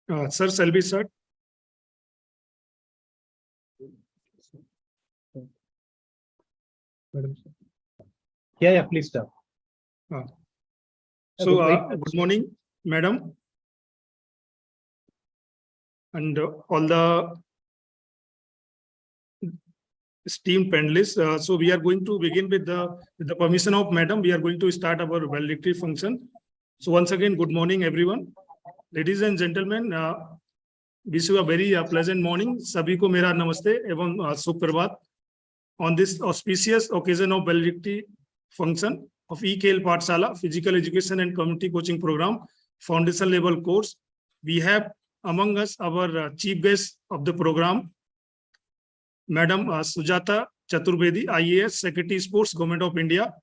Sir, shall we start? Yeah, please start. So, good morning, madam, and all the esteemed panelists. So, we are going to begin with the permission of madam. We are going to start our valedictory function. So, once again, good morning, everyone. Ladies and gentlemen, wish you a very pleasant morning. Sabhi ko mera namaste evam suprabhat. On this auspicious occasion of valedictory function of E-Khel Pathshala, Physical Education and Community Coaching Program, Foundation Level Course, we have among us our chief guest of the program, Madam Sujata Chaturvedi, IAS, Secretary Sports, Government of India.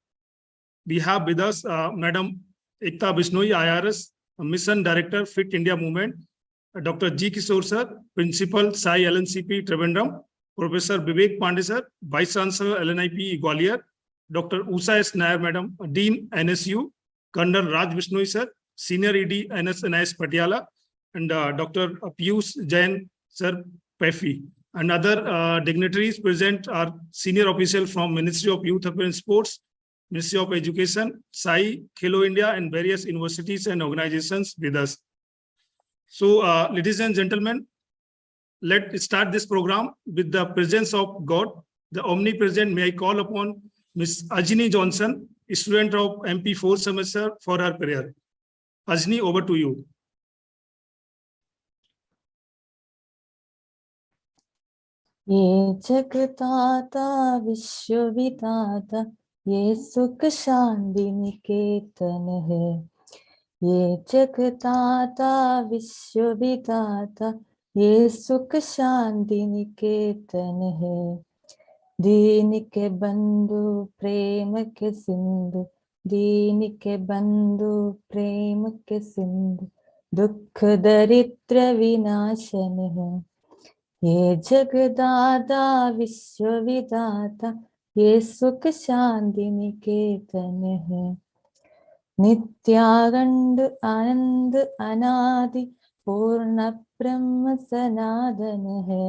We have with us Madam Ekta Bishnoi, IRS, Mission Director, Fit India Movement, Dr. G. Kishore Sir, Principal, Sai LNCP, Trivandrum, Professor Vivek Pandey Sir, Vice Chancellor, LNIP, Gwalior, Dr. Usha S. Nair, Madam, Dean, NSU, Colonel Raj Bishnoi Sir, Senior ED, NS Patiala, and Dr. Piyush Jain Sir, PEFI. And other dignitaries present are senior officials from Ministry of Youth Affairs and Sports, Ministry of Education, Sai, Khelo India, and various universities and organizations with us. So, ladies and gentlemen, let's start this program with the presence of God, the omnipresent. May I call upon Ms. Ajni Johnson, student of MP 4 semester, for her prayer. Ajni, over to you. ये जगदाता विश्वविदाता ये सुख शांति निकेतन है। ये जगदाता विश्वविदाता ये सुख शांति निकेतन है। दीन के बंधु प्रेम के सिंधु, दीन के बंधु प्रेम के सिंधु, दुख दरिद्र विनाशन है। ये जगदाता विश्वविदाता ये सुख शांति निकेतन है। नित्यानंद आनंद अनादि पूर्ण ब्रह्म सनातन है।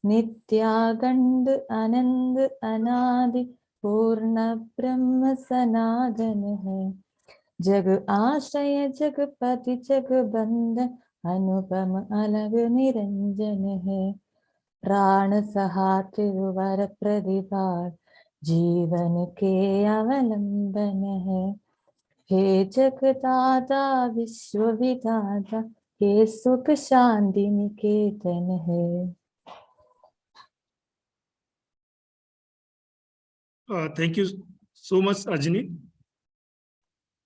नित्यानंद आनंद अनादि पूर्ण ब्रह्म सनातन है। जग आश्रय जगपति जगबंधन अनुपम अलग निरंजन है। प्राण सहा त्रिभुवन प्रतिभार जीवन के अवलंबन है। हे जगदाता विश्वविदाता हे सुख शांति निकेतन है। Thank you so much, Ajni.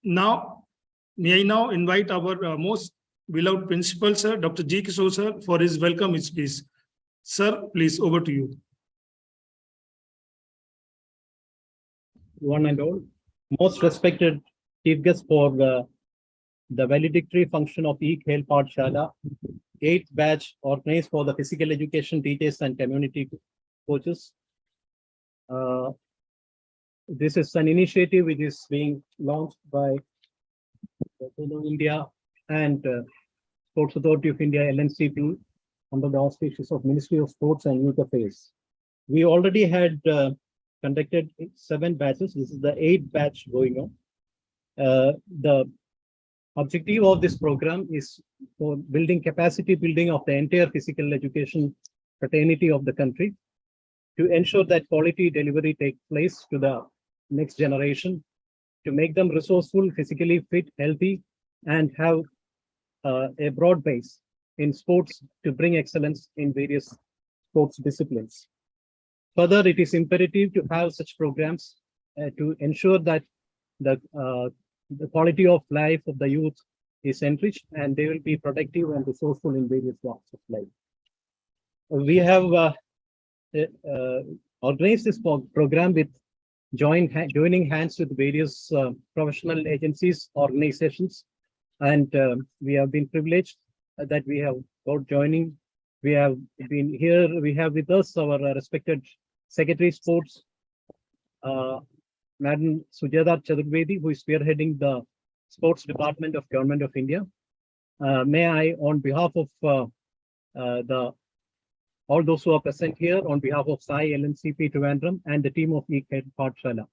Now, may I now invite our most beloved principal, sir, Dr. G. Kishore sir, for his welcome speech. Sir, please, over to you. One and all, most respected chief guest for the valedictory function of E-Khel Pathshala, 8th batch organized for the physical education teachers and community coaches. This is an initiative which is being launched by India and Sports Authority of India, LNCP, under the auspices of Ministry of Sports and Youth Affairs. We already had conducted 7 batches. This is the 8th batch going on. The objective of this program is for building capacity building of the entire physical education fraternity of the country to ensure that quality delivery takes place to the next generation, to make them resourceful, physically fit, healthy, and have a broad base in sports to bring excellence in various sports disciplines. Further, it is imperative to have such programs to ensure that the quality of life of the youth is enriched and they will be productive and resourceful in various walks of life. We have organized this program with joining hands with various professional agencies, organizations, and we have been privileged that we have got joining. We have been here. We have with us our respected Secretary Sports, Madam Sujata Chaturvedi, who is spearheading the Sports Department of Government of India. May I, on behalf of all those who are present here, on behalf of Sai LNCP Trivandrum and the team of E-Khel Pathshala,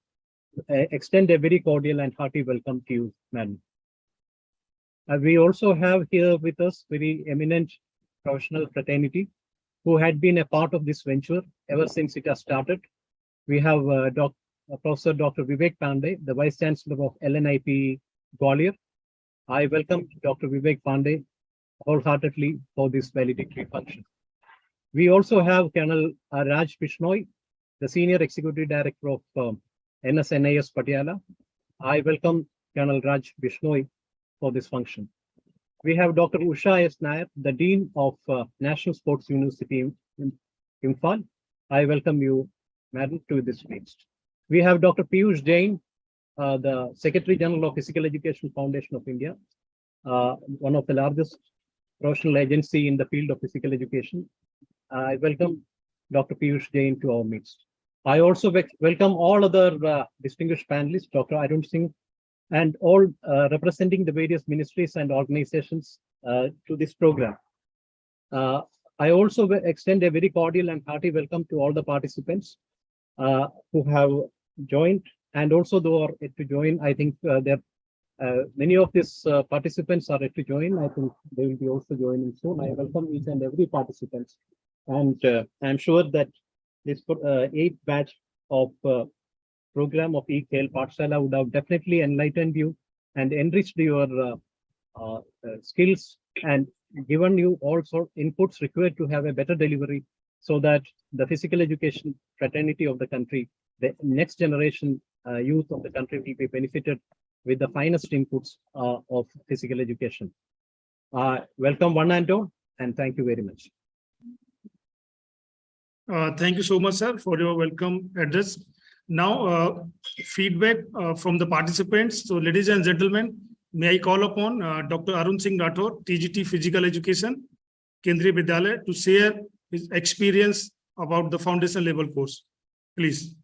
extend a very cordial and hearty welcome to you, madam. We also have here with us very eminent professional fraternity who had been a part of this venture ever since it has started. We have Professor Dr. Vivek Pandey, the Vice Chancellor of LNIP Gwalior. I welcome Dr. Vivek Pandey wholeheartedly for this valedictory function. We also have Colonel Raj Bishnoi, the Senior Executive Director of NSNIS Patiala. I welcome Colonel Raj Bishnoi for this function. We have Dr. Usha S. Nair, the Dean of National Sports University in Imphal. I welcome you, madam, to this feast. We have Dr. Piyush Jain, the Secretary General of Physical Education Foundation of India, one of the largest professional agency in the field of physical education. I welcome Dr. Piyush Jain to our midst. I also welcome all other distinguished panelists, Dr. Arun Singh, and all representing the various ministries and organizations to this program. I also extend a very cordial and hearty welcome to all the participants who have joined, and also those are yet to join. I think many of these participants are yet to join. I think they will be also joining soon. I welcome each and every participant, and I'm sure that this 8th batch of program of E-Khel Pathshala would have definitely enlightened you and enriched your skills and given you also inputs required to have a better delivery, so that the physical education fraternity of the country, the next generation youth of the country, will be benefited with the finest inputs of physical education. Welcome one and all, and thank you very much. Thank you so much, sir, for your welcome address. Now, feedback from the participants. So, ladies and gentlemen, may I call upon Dr. Arun Singh Rathore, TGT Physical Education, Kendriya Vidyalaya, to share his experience about the foundation level course. Please.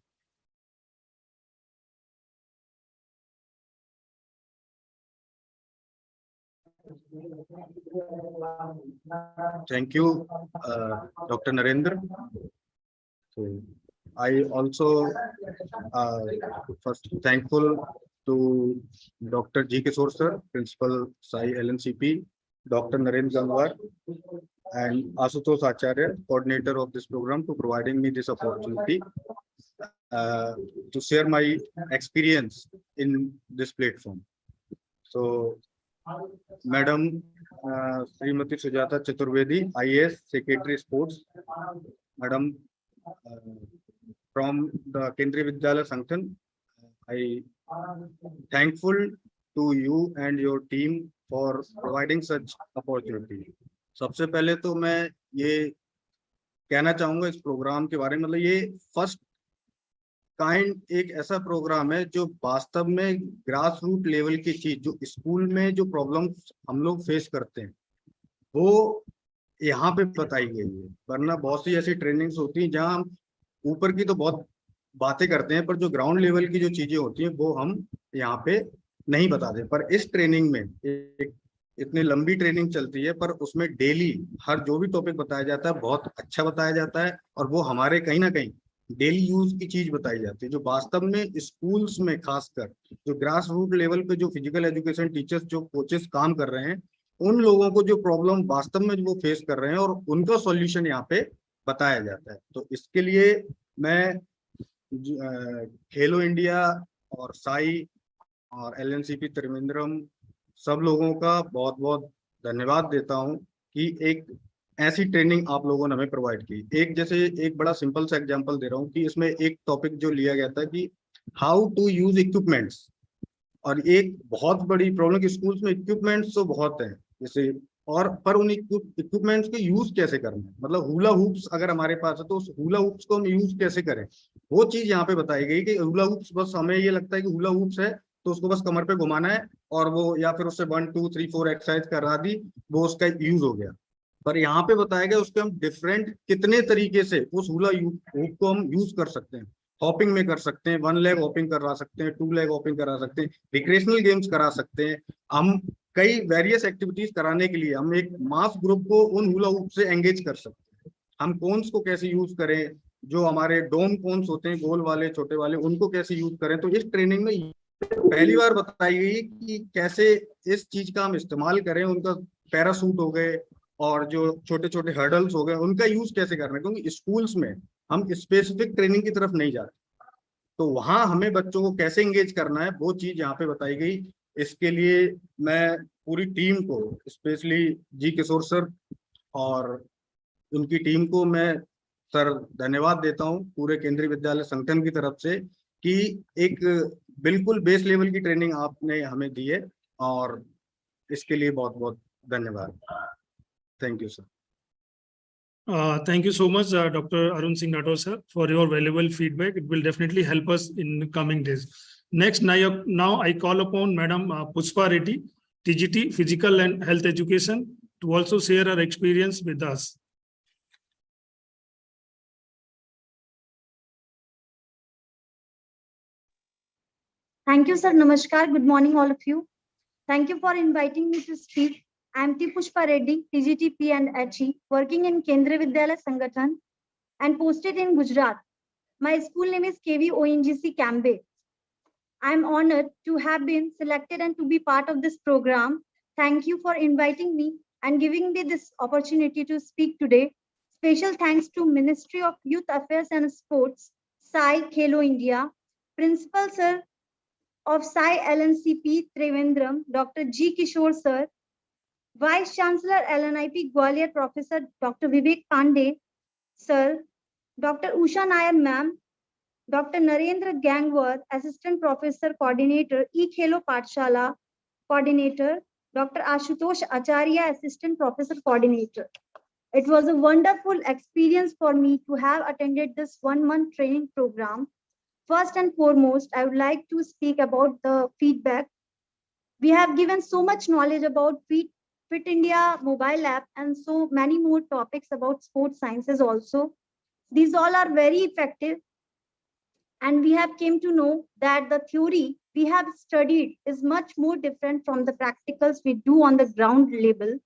Thank you, Dr. Narendra. So I also first thankful to Dr. G. Kishore sir, Principal Sai LNCP, Dr. Narendra Gangwar, and Asutosh Acharya, coordinator of this program, to providing me this opportunity to share my experience in this platform. So, Madam Srimati Sujata Chaturvedi, IAS, Secretary Sports, Madam from the Kendriya Vidyalaya Sangathan, I thankful to you and your team for providing such opportunity. सबसे पहले तो मैं ये कहना चाहूंगा इस programme के बारे में, मतलब ये फर्स्ट काइंड एक ऐसा प्रोग्राम है जो वास्तव में ग्रास रूट लेवल की चीज, जो स्कूल में जो प्रॉब्लम्स हम लोग फेस करते हैं वो यहाँ पे बताई गई है। वरना बहुत सी ऐसी ट्रेनिंग्स होती हैं जहाँ हम ऊपर की तो बहुत बातें करते हैं, पर जो ग्राउंड लेवल की जो चीजें होती हैं वो हम यहाँ पे नहीं बताते। पर इस ट्रेनिंग में एक इतनी लंबी ट्रेनिंग चलती है, पर उसमें डेली हर जो भी टॉपिक बताया जाता है बहुत अच्छा बताया जाता है, और वो हमारे कहीं ना कहीं डेली यूज की चीज बताई जाती है, जो वास्तव में स्कूल्स में खासकर जो ग्रास रूट लेवल पे जो फिजिकल एजुकेशन टीचर्स, जो कोचेस काम कर रहे हैं, उन लोगों को जो प्रॉब्लम वास्तव में वो फेस कर रहे हैं और उनका सॉल्यूशन यहाँ पे बताया जाता है। तो इसके लिए मैं खेलो इंडिया और साई और LNCP त्रिवेंद्रम सब लोगों का बहुत बहुत धन्यवाद देता हूं कि एक ऐसी ट्रेनिंग आप लोगों ने हमें प्रोवाइड की। एक बड़ा सिंपल सा एग्जांपल दे रहा हूं कि इसमें एक टॉपिक जो लिया गया था कि हाउ टू यूज इक्विपमेंट्स, और एक बहुत बड़ी प्रॉब्लम कि स्कूल्स में इक्विपमेंट्स तो बहुत हैं जैसे, और पर उन इक्विपमेंट्स को यूज कैसे करना है। मतलब हुला हुप्स अगर हमारे पास है तो उस हुला हुप्स को हम यूज कैसे करें, वो चीज यहाँ पे बताई गई कि हुला हुप्स बस हमें ये लगता है कि हुला हुप्स है तो उसको बस कमर पे घुमाना है और वो, या फिर उससे 1 2 3 4 एक्सरसाइज करा दी, वो उसका यूज हो गया। पर यहाँ पे बताया गया उसके हम डिफरेंट कितने तरीके से उस हुला हुप को हम यूज कर सकते हैं। हॉपिंग में कर सकते हैं, 1 लेग हॉपिंग करा सकते हैं, 2 लेग हॉपिंग करा सकते हैं, रिक्रिएशनल गेम्स करा सकते हैं, हम कई वेरियस एक्टिविटीज कराने के लिए हम एक मास ग्रुप को उन हुला हूप से एंगेज कर सकते हैं। हम कोन्स को कैसे यूज करें, जो हमारे डोम कोन्स होते हैं गोल वाले छोटे वाले, उनको कैसे यूज करें। तो इस ट्रेनिंग में पहली बार बताई गई कि कैसे इस चीज का हम इस्तेमाल करें। उनका पैरासूट हो गए और जो छोटे छोटे हर्डल्स हो गए, उनका यूज कैसे करना है, क्योंकि स्कूल्स में हम स्पेसिफिक ट्रेनिंग की तरफ नहीं जाते, तो वहां हमें बच्चों को कैसे एंगेज करना है वो चीज यहाँ पे बताई गई। इसके लिए मैं पूरी टीम को, स्पेशली जी किशोर सर और उनकी टीम को मैं सर धन्यवाद देता हूँ पूरे केंद्रीय विद्यालय संगठन की तरफ से कि एक बिल्कुल बेस लेवल की ट्रेनिंग आपने हमें दी है, और इसके लिए बहुत बहुत धन्यवाद। Thank you sir. Thank you so much, Dr. Arun Singh Rathore, sir, for your valuable feedback. It will definitely help us in coming days. Next, now I call upon Madam Pushpa Reddy, TGT, Physical and Health Education, to also share her experience with us. Thank you, sir. Namaskar. Good morning, all of you. Thank you for inviting me to speak. I am T. Pushpa Reddy, TGTP and HE, working in Kendriya Vidyalaya Sangathan and posted in Gujarat. My school name is KV ONGC Cambay. I am honored to have been selected and to be part of this program. Thank you for inviting me and giving me this opportunity to speak today. Special thanks to Ministry of Youth Affairs and Sports, Sai Khelo India, Principal Sir of Sai LNCP Trivandrum, Dr. G. Kishore Sir, Vice Chancellor LNIP Gwalior Professor Dr. Vivek Pandey Sir, Dr. Usha Nair Ma'am, Dr. Narendra Gangwar, Assistant Professor Coordinator, E-Khel Pathshala Coordinator, Dr. Ashutosh Acharya, Assistant Professor Coordinator. It was a wonderful experience for me to have attended this 1-month training program. First and foremost, I would like to speak about the feedback. We have given so much knowledge about Fit India mobile app and so many more topics about sports sciences also. These all are very effective, and we have came to know that the theory we have studied is much more different from the practicals we do on the ground level.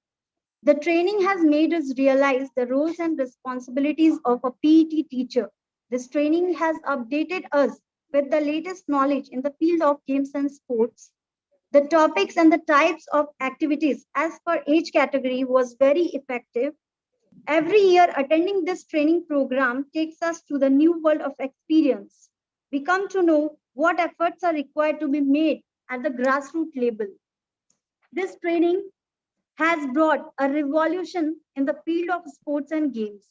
The training has made us realize the roles and responsibilities of a PET teacher. This training has updated us with the latest knowledge in the field of games and sports. The topics and the types of activities as per age category was very effective. Every year attending this training program takes us to the new world of experience. We come to know what efforts are required to be made at the grassroots level. This training has brought a revolution in the field of sports and games.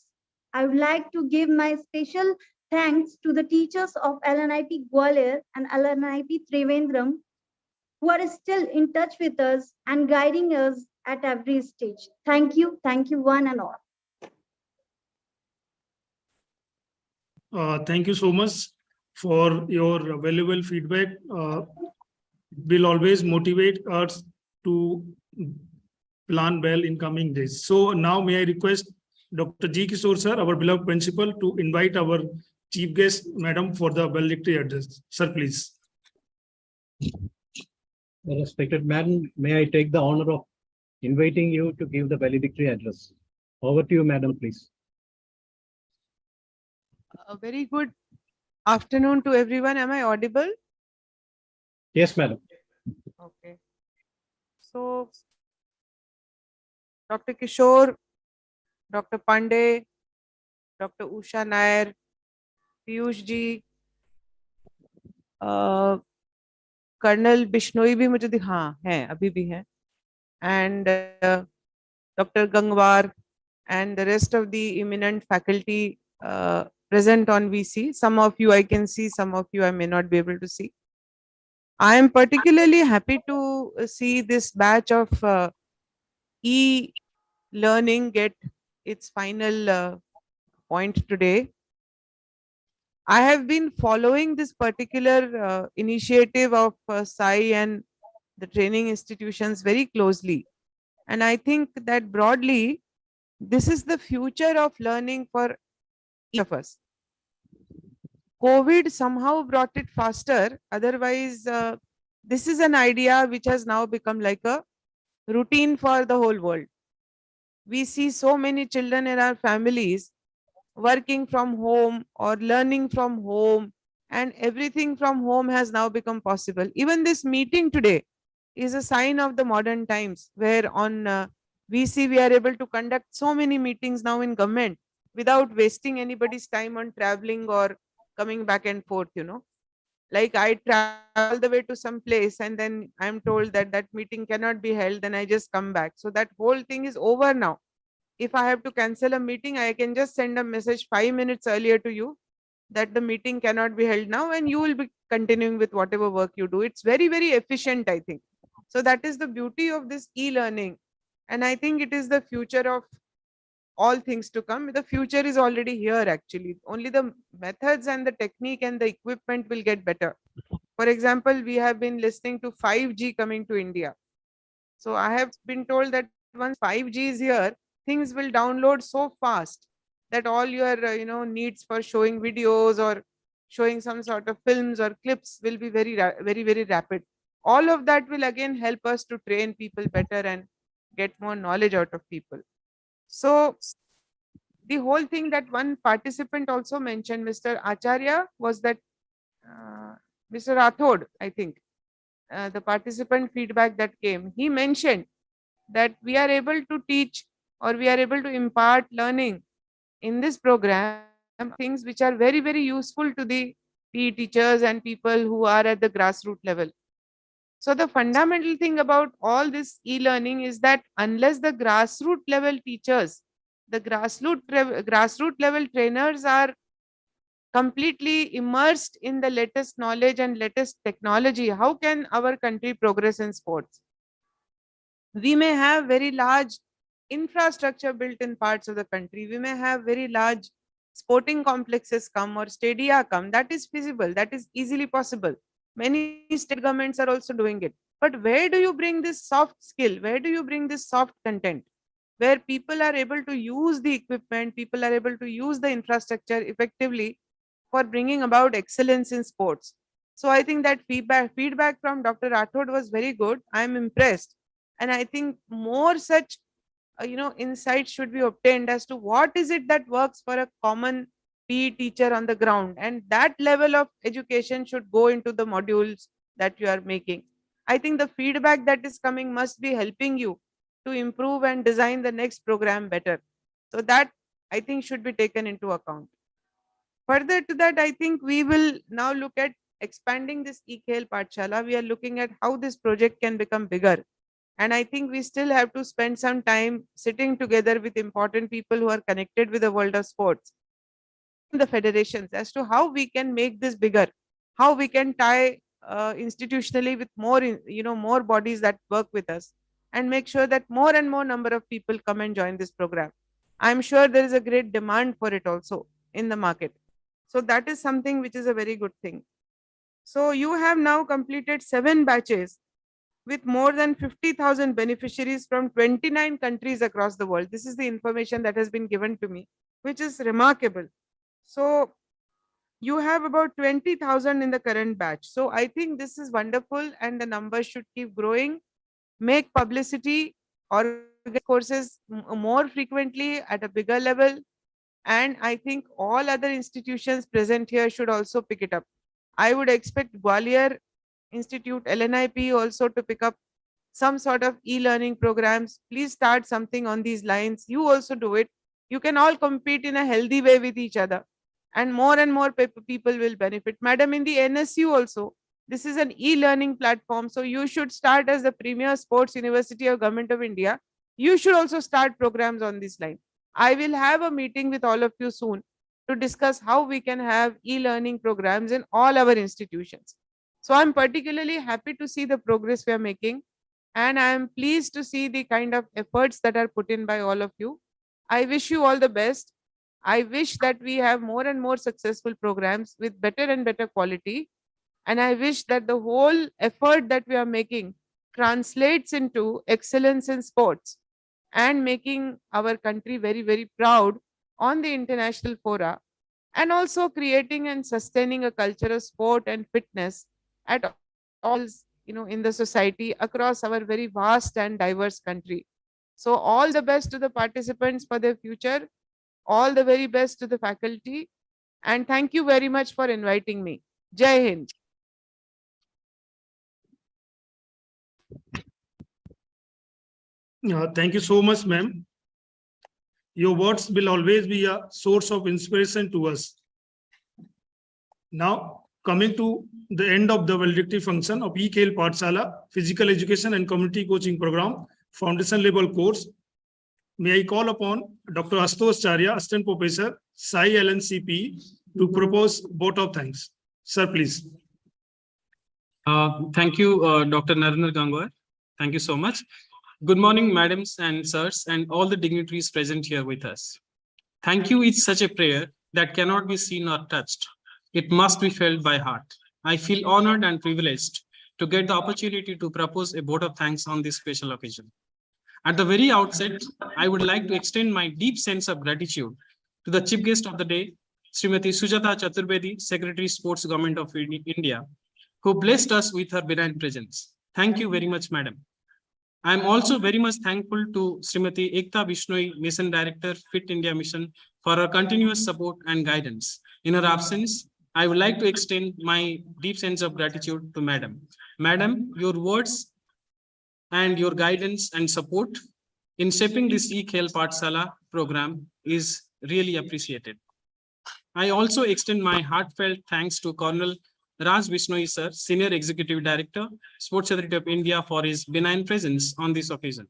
I would like to give my special thanks to the teachers of LNIP Gwalior and LNIP Trivandrum who are still in touch with us and guiding us at every stage. Thank you one and all. Thank you so much for your valuable feedback. Will always motivate us to plan well in coming days. So now may I request Dr. G. Kishore sir, our beloved principal, to invite our chief guest, madam, for the valedictory address. Sir, please. Respected madam, may I take the honor of inviting you to give the valedictory address. Over to you, madam, please. A very good afternoon to everyone. Am I audible? Yes, madam. Okay. So, Dr. Kishore, Dr. Pandey, Dr. Usha Nair, Piyush ji, colonel Bishnoi भी मुझे हाँ हैं, अभी भी हैं, and Dr. Gangwar and the rest of the eminent faculty present on VC. Some of you I can see, some of you I may not be able to see. I am particularly happy to see this batch of e-learning get its final point today. I have been following this particular initiative of Sai and the training institutions very closely. And I think that broadly, this is the future of learning for each of us. COVID somehow brought it faster. Otherwise, this is an idea which has now become like a routine for the whole world. We see so many children in our families working from home or learning from home, and everything from home has now become possible. Even this meeting today is a sign of the modern times, where on VC we are able to conduct so many meetings now in government without wasting anybody's time on traveling or coming back and forth, like I travel all the way to some place and then I'm told that that meeting cannot be held, then I just come back. So that whole thing is over now. If I have to cancel a meeting, I can just send a message 5 minutes earlier to you that the meeting cannot be held now, and you will be continuing with whatever work you do. It's very, very efficient, I think. So that is the beauty of this e-learning. And I think it is the future of all things to come. The future is already here, actually. Only the methods and the technique and the equipment will get better. For example, we have been listening to 5G coming to India. So I have been told that once 5G is here, things will download so fast that all your needs for showing videos or showing some sort of films or clips will be very, very rapid. All of that will again help us to train people better and get more knowledge out of people. So the whole thing that one participant also mentioned, Mr. Acharya, was that uh, Mr. Rathod, I think, the participant feedback that came, he mentioned that we are able to teach or we are able to impart learning in this program, things which are very, very useful to the PE teachers and people who are at the grassroots level. So the fundamental thing about all this e-learning is that unless the grassroots level teachers, the grassroots level trainers are completely immersed in the latest knowledge and latest technology, how can our country progress in sports? We may have very large infrastructure built in parts of the country. We may have very large sporting complexes come or stadia come. That is feasible. That is easily possible. Many state governments are also doing it. But where do you bring this soft skill? Where do you bring this soft content? Where people are able to use the equipment, people are able to use the infrastructure effectively for bringing about excellence in sports. So I think that feedback from Dr. Rathod was very good. I am impressed, and I think more such insights should be obtained as to what is it that works for a common PE teacher on the ground, and that level of education should go into the modules that you are making. I think the feedback that is coming must be helping you to improve and design the next program better. So that, I think, should be taken into account. Further to that, I think we will now look at expanding this E-Khel Pathshala. We are looking at how this project can become bigger. And I think we still have to spend some time sitting together with important people who are connected with the world of sports, the federations, as to how we can make this bigger, how we can tie institutionally with more, more bodies that work with us, and make sure that more and more number of people come and join this program. I'm sure there is a great demand for it also in the market. So that is something which is a very good thing. So you have now completed 7 batches with more than 50,000 beneficiaries from 29 countries across the world. This is the information that has been given to me, which is remarkable. So you have about 20,000 in the current batch. So I think this is wonderful, and the numbers should keep growing. Make publicity or courses more frequently at a bigger level. And I think all other institutions present here should also pick it up. I would expect Gwalior Institute, LNIP also to pick up some sort of e-learning programs. Please start something on these lines. You also do it. You can all compete in a healthy way with each other, and more people will benefit. Madam, in the NSU also, this is an e-learning platform. So you should start as the premier sports university of Government of India. You should also start programs on this line. I will have a meeting with all of you soon to discuss how we can have e-learning programs in all our institutions. So I'm particularly happy to see the progress we are making, and I am pleased to see the kind of efforts that are put in by all of you. I wish you all the best. I wish that we have more and more successful programs with better and better quality. And I wish that the whole effort that we are making translates into excellence in sports and making our country very, very proud on the international fora, and also creating and sustaining a culture of sport and fitness at all in the society across our very vast and diverse country. So all the best to the participants for their future, all the very best to the faculty, and thank you very much for inviting me. Jai Hind. Thank you so much, ma'am. Your words will always be a source of inspiration to us. Now, coming to the end of the valedictory function of E-Khel Pathshala, Physical Education and Community Coaching Program, Foundation Level Course, may I call upon Dr. Ashutosh Charya, Assistant Professor, Sai LNCP, to propose vote of thanks. Sir, please. Thank you, Dr. Narendra Gangwar. Thank you so much. Good morning, madams and sirs, and all the dignitaries present here with us. Thank you is such a prayer that cannot be seen or touched. It must be felt by heart. I feel honored and privileged to get the opportunity to propose a vote of thanks on this special occasion. At the very outset, I would like to extend my deep sense of gratitude to the chief guest of the day, Srimati Sujata Chaturbedi, Secretary Sports Government of India, who blessed us with her benign presence. Thank you very much, madam. I am also very much thankful to Srimati Ekta Bishnoi, Mission Director, Fit India Mission, for her continuous support and guidance. In her absence, I would like to extend my deep sense of gratitude to Madam. Madam, your words and your guidance and support in shaping this E-Khel Pathshala program is really appreciated. I also extend my heartfelt thanks to Colonel Raj Bishnoi sir, Senior Executive Director, Sports Authority of India, for his benign presence on this occasion.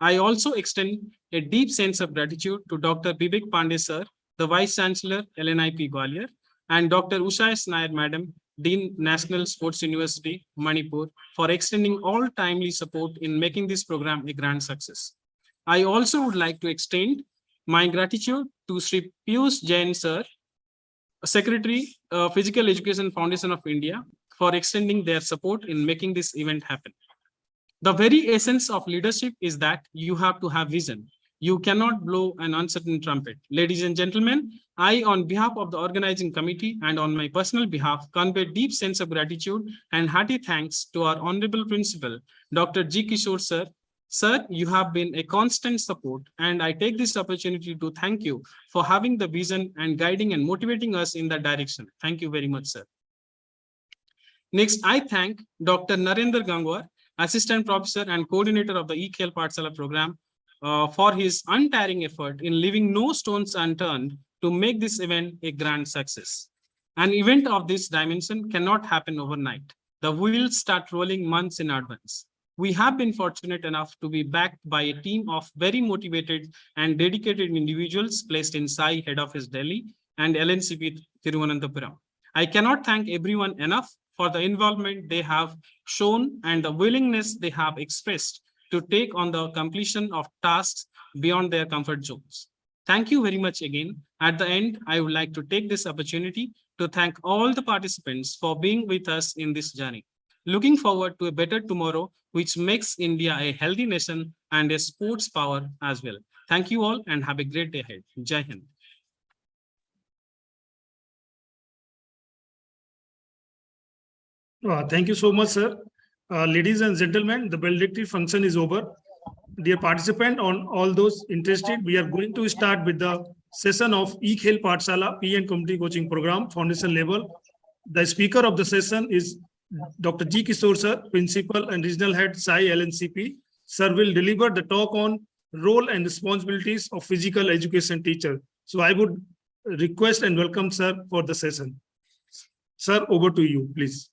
I also extend a deep sense of gratitude to Dr. Bibek Pandey sir, the Vice Chancellor, LNIP Gwalior, and Dr. Usha S. Nair madam, Dean National Sports University, Manipur, for extending all timely support in making this program a grand success. I also would like to extend my gratitude to Sri Piyush Jain sir, Secretary, Physical Education Foundation of India, for extending their support in making this event happen. The very essence of leadership is that you have to have vision. You cannot blow an uncertain trumpet. Ladies and gentlemen, I, on behalf of the organizing committee and on my personal behalf, convey deep sense of gratitude and hearty thanks to our Honorable Principal, Dr. G. Kishore sir. Sir, you have been a constant support, and I take this opportunity to thank you for having the vision and guiding and motivating us in that direction. Thank you very much, sir. Next, I thank Dr. Narendra Gangwar, Assistant Professor and Coordinator of the E-Khel Pathshala program, for his untiring effort in leaving no stones unturned to make this event a grand success. An event of this dimension cannot happen overnight. The wheels start rolling months in advance. We have been fortunate enough to be backed by a team of very motivated and dedicated individuals placed in Sai Head Office Delhi and LNCP Thiruvananthapuram. I cannot thank everyone enough for the involvement they have shown and the willingness they have expressed to take on the completion of tasks beyond their comfort zones. Thank you very much again. At the end, I would like to take this opportunity to thank all the participants for being with us in this journey. Looking forward to a better tomorrow, which makes India a healthy nation and a sports power as well. Thank you all and have a great day ahead. Jai Hind. Thank you so much, sir. Ladies and gentlemen, the valedictory function is over. Dear participant, on all those interested, we are going to start with the session of E-Khel Pathshala P and Community Coaching Program, Foundation level. The speaker of the session is Dr. G. Kishore sir, Principal and Regional Head, Sai LNCP. Sir will deliver the talk on role and responsibilities of physical education teacher. So I would request and welcome sir for the session. Sir, over to you, please.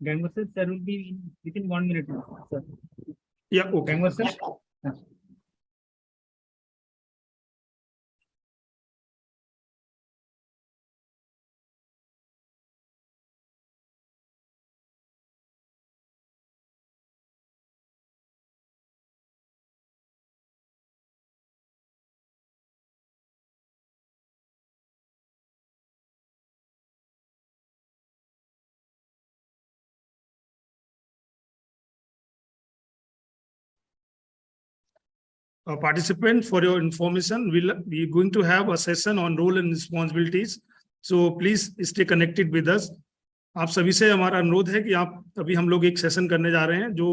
Gangwar sir, there will be within 1 minute, sir. Yeah, okay. Gangwar sir. Participant, for your information, we're going to have a session on role and responsibilities. So please stay connected with us. आप सभी से हमारा अनुरोध है कि आप अभी हम लोग एक सेशन करने जा रहे हैं जो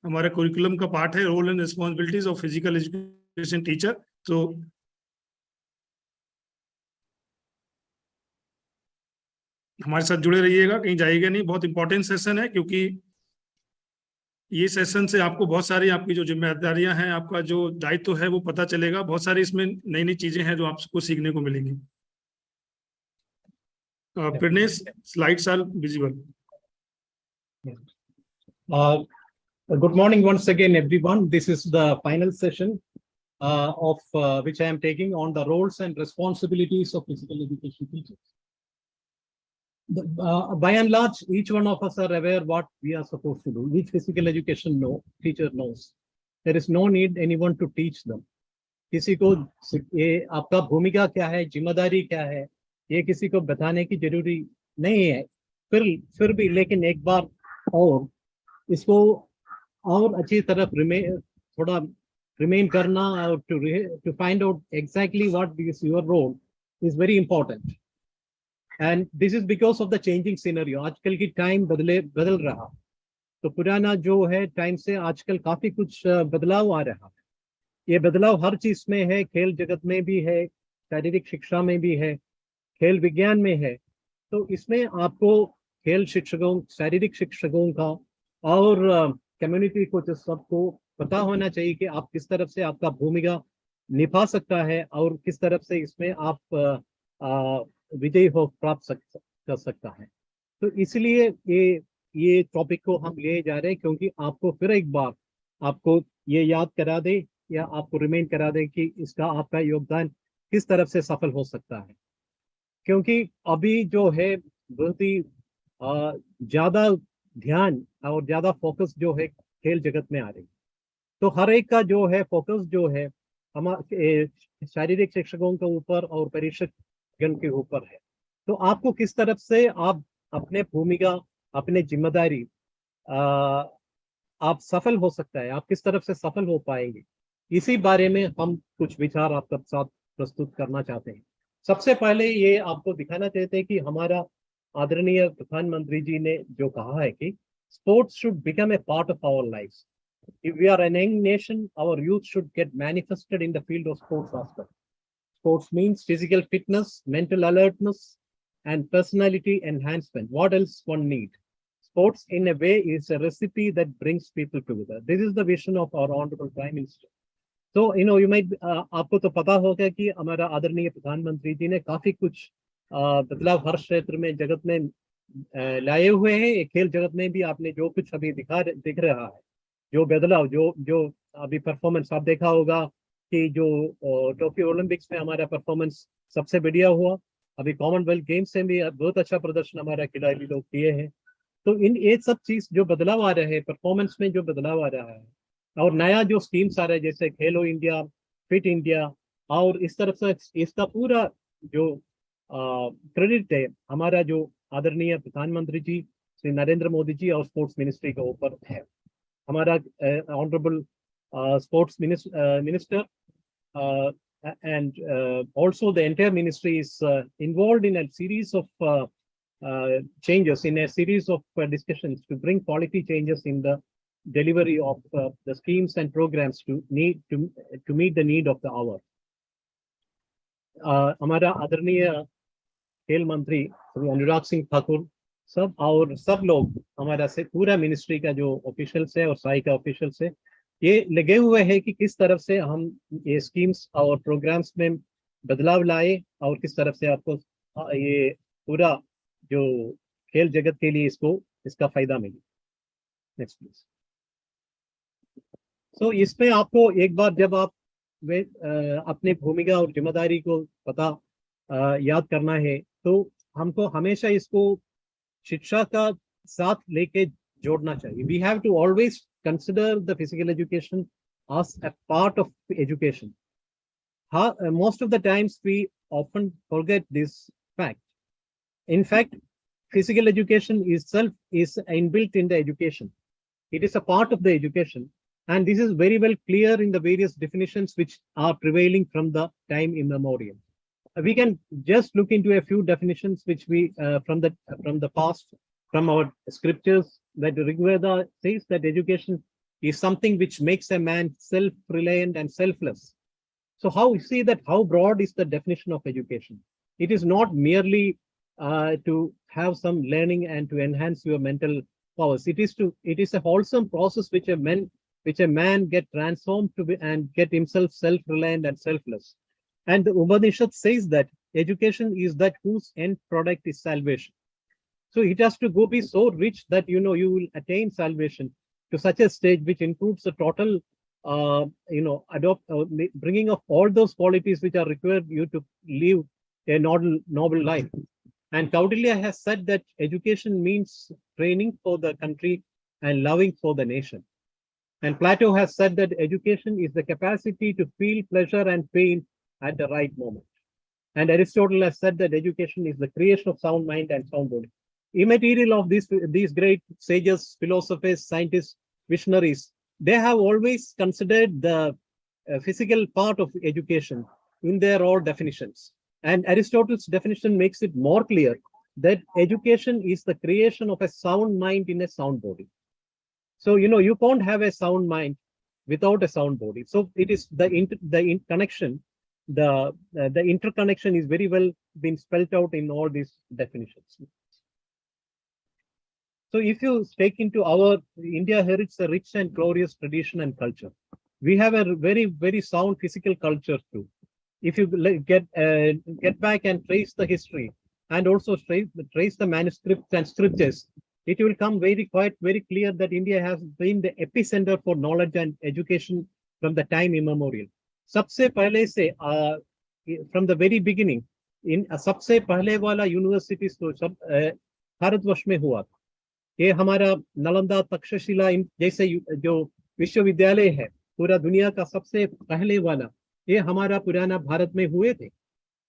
हमारा करिकुलम का पार्ट है, role and responsibilities of physical education teacher. तो हमारे साथ जुड़े रहिएगा, कहीं जाइएगा नहीं. बहुत इंपॉर्टेंट सेशन है क्योंकि ये सेशन से आपको बहुत सारी आपकी जो जिम्मेदारियां हैं, आपका जो दायित्व है वो पता चलेगा. बहुत सारी इसमें नई नई चीजें हैं जो आपको सीखने को मिलेंगी. Pritesh, slides are visible. Good morning once again, everyone. This is the final session of which I am taking on the roles and responsibilities of physical education teachers. By and large, each one of us are aware what we are supposed to do. Each physical education teacher knows. There is no need anyone to teach them. किसी को ये आपका भूमिका क्या है, जिम्मेदारी क्या है, ये किसी को बताने की जरूरी नहीं है. फिर भी लेकिन एक बार और इसको और अच्छी तरफ थोड़ा रिमेन करना और to find out exactly what is your role is very important. And this is because of the changing scenario. आजकल की टाइम बदल रहा, तो पुराना जो है टाइम से आजकल काफी कुछ बदलाव आ रहा है. ये बदलाव हर चीज में है, खेल जगत में भी है, शारीरिक शिक्षा में भी है, खेल विज्ञान में है. तो इसमें आपको खेल शिक्षकों, शारीरिक शिक्षकों का और कम्युनिटी को सबको पता होना चाहिए कि आप किस तरफ से आपका भूमिका निभा सकता है और किस तरफ से इसमें आप विजयी हो प्राप्त कर सकता है. तो इसलिए ये टॉपिक को हम ले जा रहे हैं क्योंकि आपको फिर एक बार आपको ये याद करा दे या आपको रिमाइंड करा दे कि इसका आपका योगदान किस तरफ से सफल हो सकता है. क्योंकि अभी जो है बहुत ही ज्यादा ध्यान और ज्यादा फोकस जो है खेल जगत में आ रही है. तो हर एक का जो है फोकस जो है हमारे शारीरिक शिक्षकों के ऊपर और प्रशिक्षण के ऊपर है. तो आपको किस तरफ से आप अपने भूमिका, अपने जिम्मेदारी आप सफल हो सकता है, आप किस तरफ से सफल हो पाएंगे, इसी बारे में हम कुछ विचार आपके साथ प्रस्तुत करना चाहते हैं. सबसे पहले ये आपको दिखाना चाहते हैं कि हमारा आदरणीय प्रधानमंत्री जी ने जो कहा है कि sports should become a part of our lives. If we are an young nation, our youth should get manifested in the field of sports aspect. Sports means physical fitness, mental alertness, and personality enhancement. What else one need? Sports, in a way, is a recipe that brings people together. This is the vision of our Honorable Prime Minister. So, you might, आपको तो पता होगा कि हमारा आदरणीय प्रधानमंत्री जी ने काफी कुछ बदलाव हर क्षेत्र में जगत में लाए हुए हैं. खेल जगत में भी आपने जो कुछ अभी दिख रहा है, जो बदलाव जो अभी परफॉर्मेंस आप देखा होगा कि जो टोक्यो ओलंपिक्स में हमारा परफॉर्मेंस सबसे बढ़िया हुआ. अभी कॉमनवेल्थ गेम्स में भी बहुत अच्छा प्रदर्शन हमारा खिलाड़ी लोग किए हैं. तो ये सब चीज जो बदलाव आ रहे हैं, परफॉर्मेंस में जो बदलाव आ रहा है और नया जो स्कीम्स आ रहा है जैसे खेलो इंडिया, फिट इंडिया, और इस तरफ से इसका पूरा जो क्रेडिट है हमारा जो आदरणीय प्रधानमंत्री जी श्री नरेंद्र मोदी जी और स्पोर्ट्स मिनिस्ट्री के ऊपर है. हमारा honourable sports minister and also the entire ministry is involved in a series of changes, in a series of discussions to bring quality changes in the delivery of the schemes and programs to meet the need of the hour. हमारा आदरणीय खेल मंत्री श्री अनुराग सिंह ठाकुर सब और सब लोग हमारा से पूरा मिनिस्ट्री का जो ऑफिशियल्स है और साई का ऑफिशियल्स है, ये लगे हुए हैं कि किस तरफ से हम ये स्कीम्स और प्रोग्राम्स में बदलाव लाए और किस तरफ से आपको ये पूरा जो खेल जगत के लिए इसका फायदा मिले. Next please. सो इसमें आपको एक बार जब आप अपने भूमिका और जिम्मेदारी को याद करना है तो हमको हमेशा इसको शिक्षा का साथ लेके जोड़ना चाहिए. We have to always consider the physical education as a part of education. Most of the times we often forget this fact. In fact, physical education itself is inbuilt in the education. It is a part of the education, And this is very well clear in the various definitions which are prevailing from the time immemorial. We can just look into a few definitions which we from the past, from our scriptures, that Rigveda says that education is something which makes a man self-reliant and selfless. So how we see that, how broad is the definition of education? It is not merely to have some learning and to enhance your mental powers. It is a wholesome process which a man get transformed to be and get himself self-reliant and selfless. And the Upanishad says that education is that whose end product is salvation. So it has to be so rich that you will attain salvation to such a stage which includes the total bringing of all those qualities which are required you to live a noble life. And Kautilya has said that education means training for the country and loving for the nation. And Plato has said that education is the capacity to feel pleasure and pain at the right moment. And Aristotle has said that education is the creation of sound mind and sound body. Immaterial of these great sages, philosophers, scientists, visionaries, they have always considered the physical part of education in their all definitions. And Aristotle's definition makes it more clear that education is the creation of a sound mind in a sound body. So, you can't have a sound mind without a sound body. So it is the interconnection is very well been spelled out in all these definitions. So if you take into India herits a rich and glorious tradition and culture. We have a very, very sound physical culture too. If you get back and trace the history and also trace the manuscripts and scriptures, it will come very clear that India has been the epicenter for knowledge and education from the time immemorial. Sabse pehle se, from the very beginning, in sabse pehle wala universities to Bharatvarsh mein hua. ये हमारा नालंदा तक्षशिला जैसे जो विश्वविद्यालय है पूरा दुनिया का सबसे पहले वाला, ये हमारा पुराना भारत में हुए थे.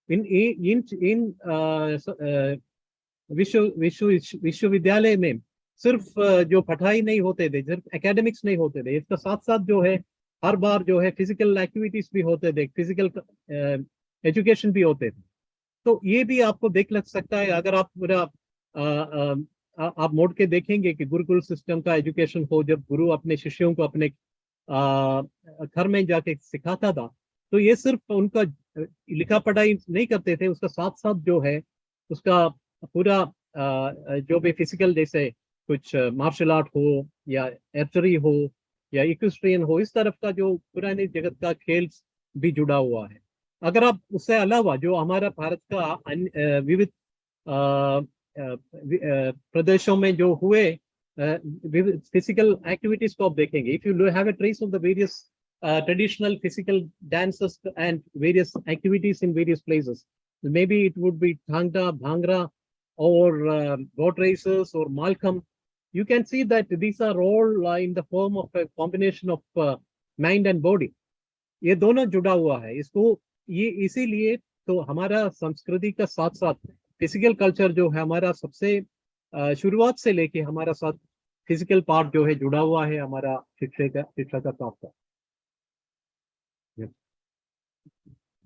इन विश्वविद्यालय में सिर्फ जो पढ़ाई नहीं होते थे, सिर्फ एकेडमिक्स नहीं होते थे, इसका साथ साथ जो है हर बार जो है फिजिकल एक्टिविटीज भी होते थे, फिजिकल एजुकेशन भी होते थे. तो ये भी आपको देख लग सकता है अगर आप पूरा आप मोड़ के देखेंगे कि गुरुकुल सिस्टम का एजुकेशन हो, जब गुरु अपने शिष्यों को अपने घर में जाके सिखाता था, तो ये सिर्फ उनका लिखा पढ़ाई नहीं करते थे, उसका साथ साथ जो है उसका पूरा जो भी फिजिकल जैसे कुछ मार्शल आर्ट हो या आर्चरी हो या इक्वेस्ट्रियन हो, इस तरफ का जो पुराने जगत का खेल भी जुड़ा हुआ है. अगर आप उससे अलावा जो हमारा भारत का विविध प्रदेशों में जो हुए फिजिकल एक्टिविटीज को आप देखेंगे, if you have a trace of the various traditional physical dances and various activities in various places, maybe it would be Thangta, Bhangra, or boat races or Malcolm. You can see that these are all in the form of a combination of mind and body. ये दोनों जुड़ा हुआ है. इसको ये इसीलिए तो हमारा संस्कृति का साथ साथ फिजिकल कल्चर जो है हमारा सबसे शुरुआत से लेके हमारा साथ फिजिकल पार्ट जो है जुड़ा हुआ है हमारा शिक्षा का साथ.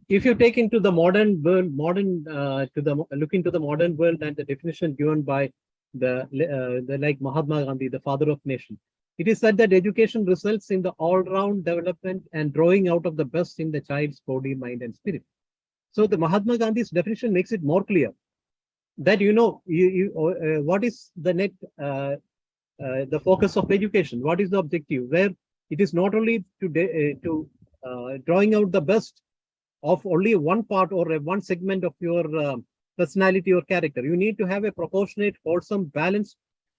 If you take into the modern world, look into the modern world and the definition given by the like Mahatma Gandhi, the father of nation, it is said that education results in the all-round development and drawing out of the best in the child's body, mind, and spirit. So the Mahatma Gandhi's definition makes it more clear that what is the the focus of education, what is the objective, where it is not only to drawing out the best of only one part or one segment of your personality or character. You need to have a proportionate, wholesome, balanced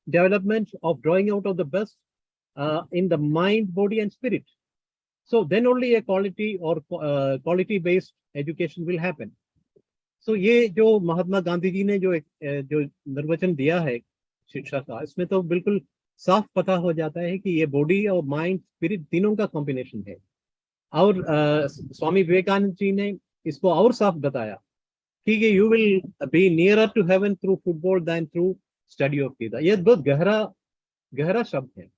development of drawing out of the best in the mind, body, and spirit. So then only a quality or quality-based education will happen. So ये जो महात्मा गांधी जी ने जो निर्वचन दिया है शिक्षा का, इसमें तो बिल्कुल साफ पता हो जाता है कि ये बॉडी और माइंड स्पिरिट तीनों का कॉम्बिनेशन है. और स्वामी विवेकानंद जी ने इसको और साफ बताया कि you will be nearer to heaven through football than through study of Gita. ये बहुत गहरा शब्द है.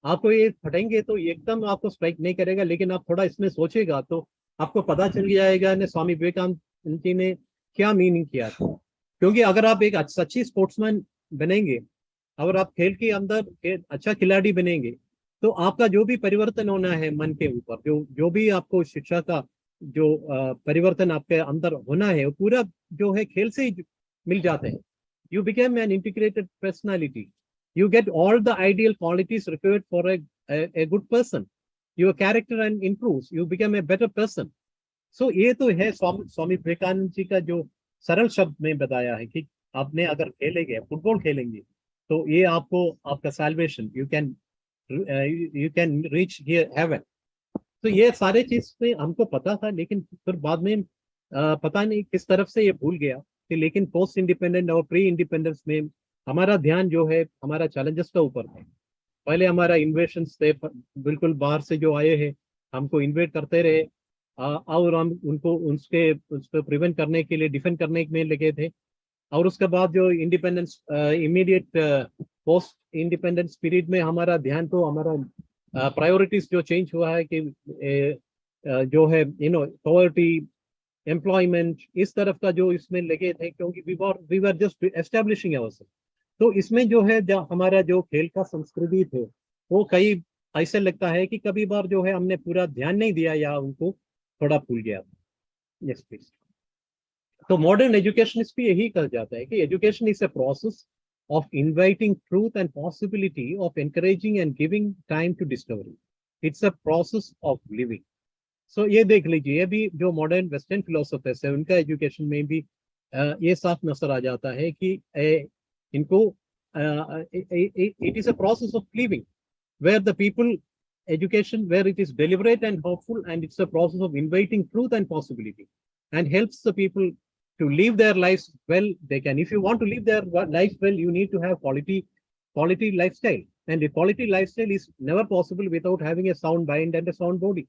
आपको ये फटेंगे तो एकदम आपको स्ट्राइक नहीं करेगा, लेकिन आप थोड़ा इसमें सोचेगा तो आपको पता चल जाएगा ने स्वामी विवेकानंद जी ने क्या मीनिंग किया था। क्योंकि अगर आप एक सच्ची स्पोर्ट्समैन बनेंगे, अगर आप खेल के अंदर एक अच्छा खिलाड़ी बनेंगे, तो आपका जो भी परिवर्तन होना है मन के ऊपर, जो भी आपको शिक्षा का जो परिवर्तन आपके अंदर होना है, वो पूरा जो है खेल से ही मिल जाते हैं। You become an integrated personality. You get all the ideal qualities required for a good person. Your character and improves. You become a better person. So ये तो है स्वामी विवेकानंद जी का जो सरल शब्द में बताया है कि आपने अगर खेलेंगे, फुटबॉल खेलेंगे, तो ये आपको आपका salvation, you can reach heaven. तो ये सारे चीज में हमको पता था, लेकिन फिर बाद में पता नहीं किस तरफ से ये भूल गया कि लेकिन पोस्ट इंडिपेंडेंट और प्री इंडिपेंडेंस में हमारा ध्यान जो है हमारा चैलेंजेस का ऊपर था। पहले हमारा इन्वेशन थे, बिल्कुल बाहर से जो आए हैं हमको इन्वेट करते रहे, और हम उनको उसको प्रिवेंट करने के लिए डिफेंड करने में लगे थे। और उसके बाद जो independence immediate post independence period में हमारा ध्यान, तो हमारा प्रायोरिटीज जो चेंज हुआ है कि जो है पॉवर्टी, एम्प्लॉयमेंट, इस तरफ का जो इसमें लगे थे, क्योंकि we were just establishing ourself. तो इसमें जो है हमारा जो खेल का संस्कृति थे, वो कई ऐसे लगता है कि कभी बार जो है हमने पूरा ध्यान नहीं दिया या उनको थोड़ा भूल गया। Yes please. तो मॉडर्न एजुकेशनिस्ट भी यही कहा जाता है कि education is a process of inviting truth and possibility, of encouraging and giving time to discovery. It's a process of living. So ये देख लीजिए, ये भी जो मॉडर्न वेस्टर्न फिलोसफर्स है उनका एजुकेशन में भी ये साफ नजर आ जाता है कि इनको it is a process of living where the people education, where it is deliberate and hopeful, and it's a process of inviting truth and possibility and helps the people to live their lives well. They can, if you want to live their life well, you need to have quality lifestyle, and the quality lifestyle is never possible without having a sound mind and a sound body.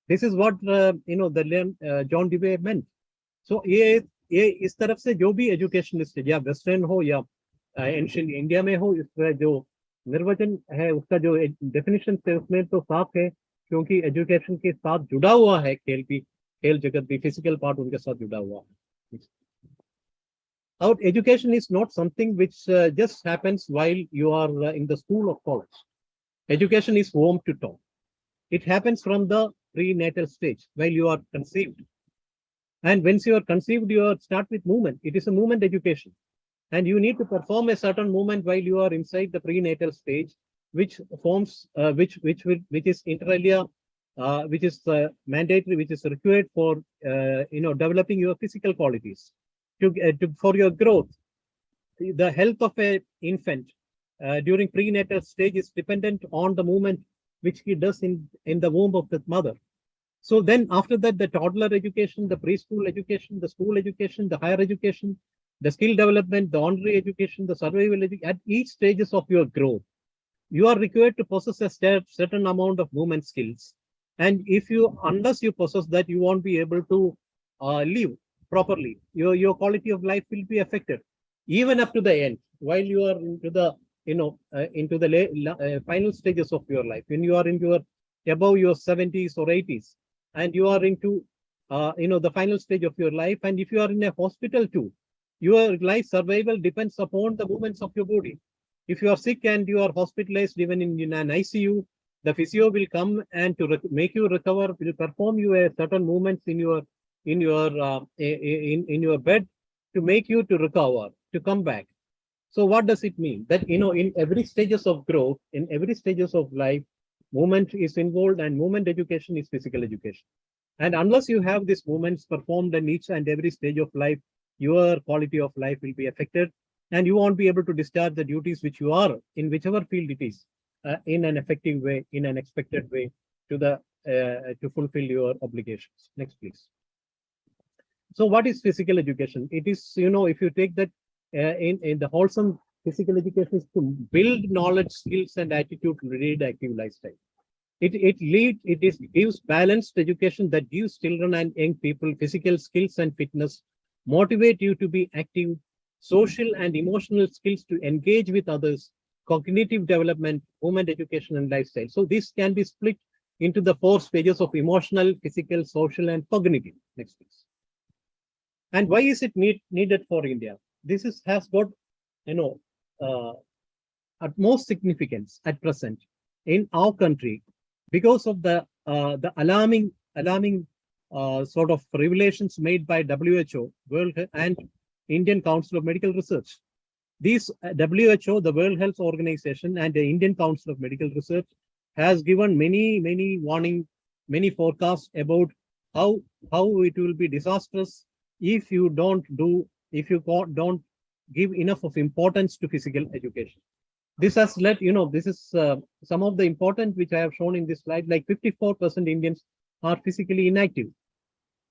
This is what the John Dewey meant. So ये इस तरफ से जो भी educationist या western हो या ancient India में हो, इसका जो निर्वचन है, उसका जो डेफिनेशन है उसमें तो साफ है, क्योंकि एजुकेशन के साथ जुड़ा हुआ है खेल जगत भी, फिजिकल पार्ट उनके साथ जुड़ा हुआ है। Our education is not something which just happens while you are in the school or college. Education is home to talk. It happens from the prenatal stage while you are conceived. And once you are conceived, you start with movement. It is a movement education. And you need to perform a certain movement while you are inside the prenatal stage, which forms, which is inter alia, which is mandatory, which is required for developing your physical qualities. For your growth. The health of an infant during prenatal stage is dependent on the movement which he does in the womb of the mother. So then after that, the toddler education, the preschool education, the school education, the higher education, the skill development, the honorary education, the survival education, at each stages of your growth, you are required to possess a certain amount of movement skills. And unless you possess that, you won't be able to live properly. Your quality of life will be affected, even up to the end, while you are into the final stages of your life. When you are above your 70s or 80s, and you are into the final stage of your life, and if you are in a hospital too, your life survival depends upon the movements of your body. If you are sick and you are hospitalized, even in an ICU, the physio will come and to make you recover, will perform you a certain movements in your bed to make you to recover, to come back. So what does it mean? That in every stages of growth, in every stages of life, movement is involved, and movement education is physical education. And unless you have these movements performed in each and every stage of life, your quality of life will be affected, and you won't be able to discharge the duties which you are in whichever field it is in an effective way, in an expected way, to fulfill your obligations. Next, please. So what is physical education? It is, if you take that in the wholesome physical education is to build knowledge, skills, and attitude to lead active lifestyle. It gives balanced education that gives children and young people physical skills and fitness, motivate you to be active, social and emotional skills to engage with others, cognitive development, movement, education, and lifestyle. So this can be split into the 4 stages of emotional, physical, social, and cognitive. Next, please. And why is it needed for India? This has got, utmost significance at present in our country because of the alarming sort of revelations made by WHO, World and Indian Council of Medical Research. These WHO, the World Health Organization, and the Indian Council of Medical Research has given many warning, many forecasts about how it will be disastrous if you don't give enough of importance to physical education. This has led, this is some of the important which I have shown in this slide, like 54% Indians are physically inactive,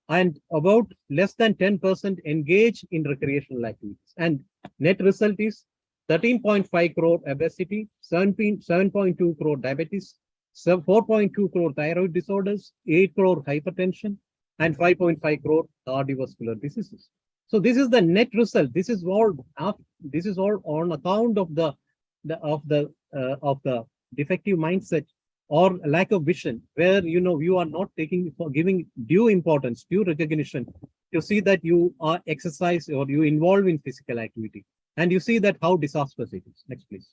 and about less than 10% engage in recreational activities. And net result is 13.5 crore obesity, 7.2 crore diabetes, 4.2 crore thyroid disorders, 8 crore hypertension, and 5.5 crore cardiovascular diseases. So this is the net result. This is all on account of the defective mindset or lack of vision, where you are not giving due importance, due recognition to see that you are exercise or you involve in physical activity, and you see that how disastrous it is. Next, please.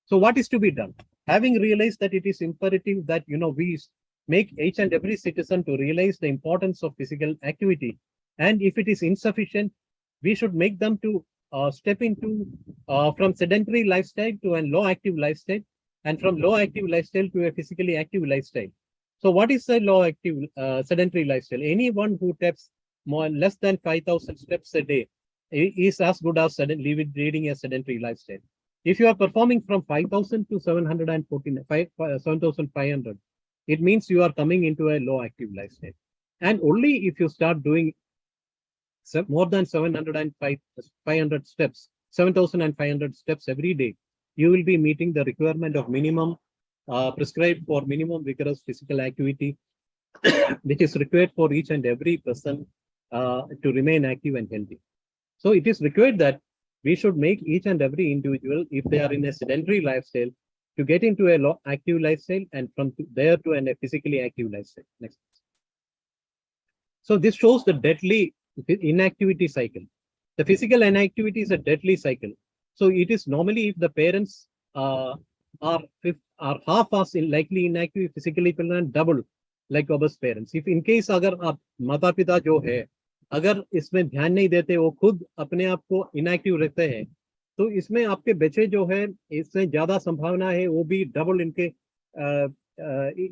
So what is to be done? Having realized that it is imperative that we make each and every citizen to realize the importance of physical activity, and if it is insufficient, we should make them to step into from sedentary lifestyle to a low active lifestyle, and from low active lifestyle to a physically active lifestyle. So what is a low active sedentary lifestyle? Anyone who taps less than 5,000 steps a day is as good as leading a sedentary lifestyle. If you are performing from 5,000 to 7,500, it means you are coming into a low active lifestyle. And only if you start doing more than 7,500 steps every day, you will be meeting the requirement of minimum prescribed for minimum vigorous physical activity, which is required for each and every person to remain active and healthy. So it is required that we should make each and every individual, if they are in a sedentary lifestyle, to get into a low active lifestyle, and from there to a physically active lifestyle. Next. So this shows the deadly inactivity cycle. The physical inactivity is a deadly cycle. So it is normally if the parents are half as likely inactive physically, double like obese parents. If in case अगर आप माता पिता जो है अगर इसमें ध्यान नहीं देते, वो खुद अपने आप को इनएक्टिव रखते हैं, तो इसमें आपके बच्चे जो है इसमें ज्यादा संभावना है वो भी डबल इनके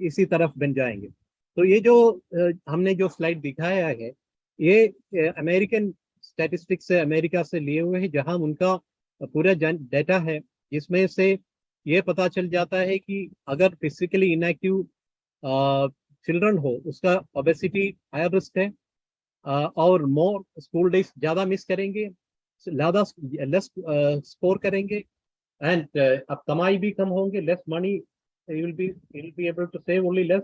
इसी तरफ बन जाएंगे. तो ये जो हमने जो स्लाइड दिखाया है, ये अमेरिकन स्टैटिस्टिक्स से अमेरिका से लिए हुए हैं, जहां उनका पूरा डेटा है, जिसमें से ये पता चल जाता है कि अगर फिजिकली इनएक्टिव चिल्ड्रन हो उसका ओबेसिटी हायर रिस्क है, और मोर स्कूल डेज ज्यादा मिस करेंगे, ज्यादा लेस स्कोर करेंगे, एंड अब कमाई भी कम होंगे, less money you'll be able to save only less,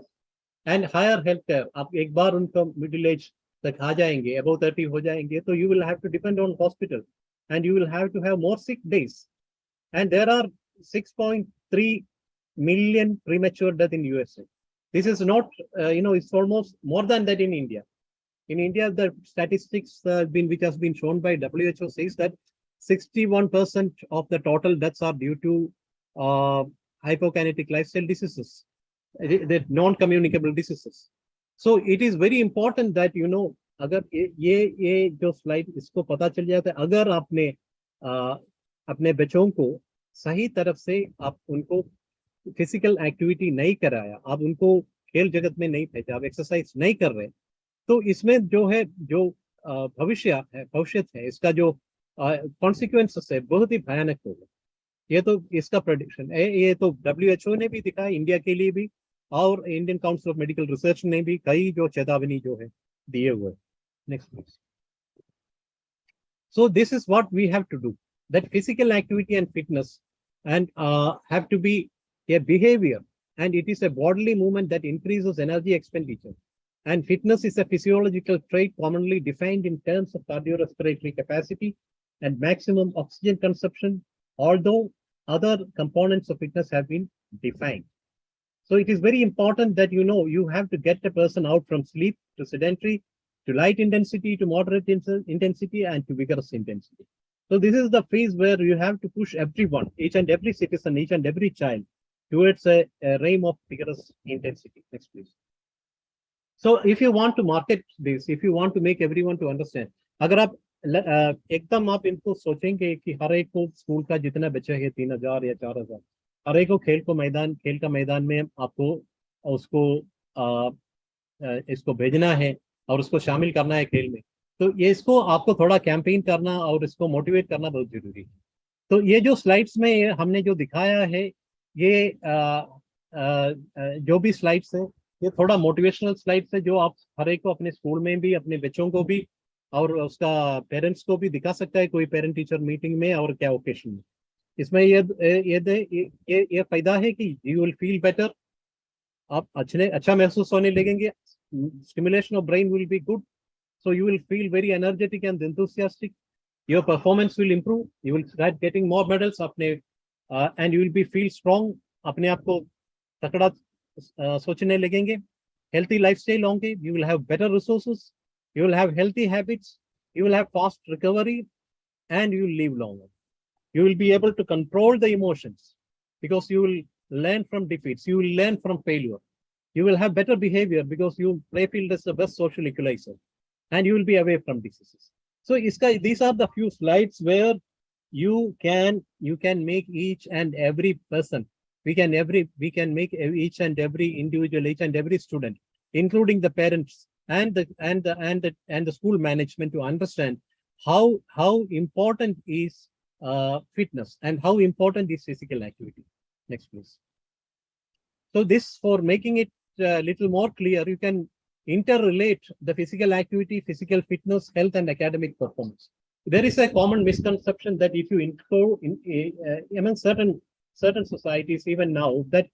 and higher health care. आप एक बार उनका मिडिल एज तक आ जाएंगे, above 30 हो जाएंगे, तो you will have to depend on hospital, and you will have to have more sick days. And there are 6.3 million premature death in USA. This is not, it's almost more than that in India. In India, the statistics which has been shown by WHO says that 61% of the total deaths are due to hypokinetic lifestyle diseases, the non-communicable diseases. So it is very important that, अगर ये जो slide इसको पता चल जाता है, अगर आपने अपने बच्चों को सही तरफ से आप उनको फिजिकल एक्टिविटी नहीं कराया, आप उनको खेल जगत में नहीं भेजा, आप एक्सरसाइज नहीं कर रहे, तो इसमें जो है जो भविष्य है इसका जो कॉन्सिक्वेंसेस है बहुत ही भयानक होगा. ये तो इसका प्रेडिक्शन है, ये तो WHO ने भी दिखा, इंडिया के लिए भी, और Indian council of medical research ने भी कई जो चेतावनी जो है दिए हुए. Next please. So this is what we have to do, that physical activity and fitness and have to be a behavior, and it is a bodily movement that increases energy expenditure, and fitness is a physiological trait commonly defined in terms of cardiorespiratory capacity and maximum oxygen consumption, although other components of fitness have been defined. So it is very important that you have to get a person out from sleep to sedentary, to light intensity, to moderate intensity, and to vigorous intensity. So this is the phase where you have to push everyone, each and every citizen, each and every child, towards a realm of vigorous intensity. Next, please. So if you want to market this, if you want to make everyone to understand, अगर आप एकदम आप इनको सोचेंगे कि हर एक को school का जितना बच्चा है 3000 या 4000, हर एक को खेल का मैदान में आपको उसको इसको भेजना है और उसको शामिल करना है खेल में, तो ये इसको आपको थोड़ा कैंपेन करना और इसको मोटिवेट करना बहुत जरूरी है। तो ये जो स्लाइड्स में हमने जो दिखाया है, ये जो भी स्लाइड्स है, ये थोड़ा मोटिवेशनल स्लाइड्स है जो आप हर एक को अपने स्कूल में भी, अपने बच्चों को भी और उसका पेरेंट्स को भी दिखा सकता है, कोई पेरेंट टीचर मीटिंग में और क्या ओकेशन में। इसमें ये फायदा है कि यू विल फील बेटर, आप अच्छा महसूस होने लगेंगे, stimulation of brain will be good, so you will feel very energetic and enthusiastic, your performance will improve, you will start getting more medals अपने and you will be feel strong, अपने आप को तकड़ा सोचने लगेंगे, healthy lifestyle होंगे, you will have better resources, you will have healthy habits, you will have fast recovery, and you will live longer. You will be able to control the emotions because you will learn from defeats, you will learn from failure, you will have better behavior because you play field as the best social equalizer, and you will be away from diseases. So these are the few slides where you can make each and every person, we can make each and every individual, each and every student, including the parents and the school management, to understand how important is fitness and how important is physical activity. Next, please. So this, for making it a little more clear, you can interrelate the physical activity, physical fitness, health, and academic performance. There is a common misconception that if you among certain societies even now, that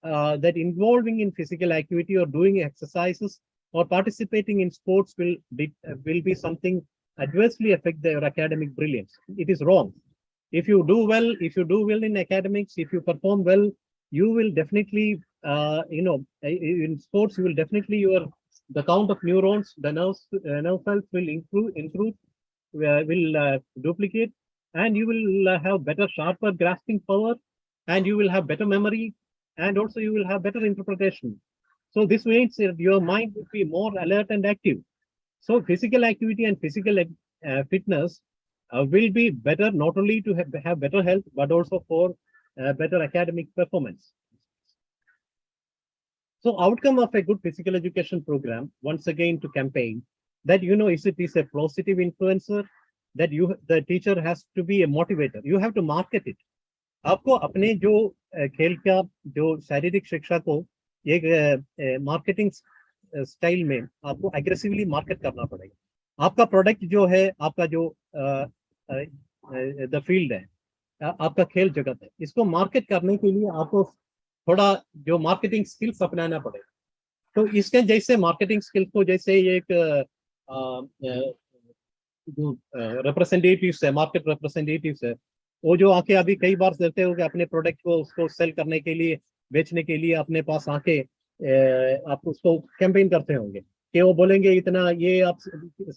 that involving in physical activity or doing exercises or participating in sports will be something adversely affect their academic brilliance. It is wrong. If you do well in academics, if you perform well, you will definitely in sports you will definitely the count of neurons, the nerve cells will improve, will duplicate, and you will have better, sharper grasping power, and you will have better memory, and also you will have better interpretation. So this means that your mind will be more alert and active. So physical activity and physical fitness will be better, not only to have better health, but also for better academic performance. So outcome of a good physical education program, once again to campaign, that is it is a positive influencer, that the teacher has to be a motivator. You have to market it. आपको अपने जो खेल का जो शारीरिक शिक्षा को एक मार्केटिंग स्टाइल में आपको एग्रेसिवली मार्केट करना पड़ेगा। आपका प्रोडक्ट जो है, आपका जो द फील्ड है, आपका खेल जगत है, इसको मार्केट करने के लिए आपको थोड़ा जो मार्केटिंग स्किल्स अपनाना पड़ेगा। तो इसके जैसे मार्केटिंग स्किल्स को जैसे एक जो रिप्रेजेंटेटिव्स है, मार्केट रिप्रेजेंटेटिव्स है, वो जो आके अभी कई बार देते हो कि अपने प्रोडक्ट को उसको सेल करने के लिए, बेचने के लिए अपने पास आके आप उसको कैंपेन करते होंगे कि वो बोलेंगे इतना ये आप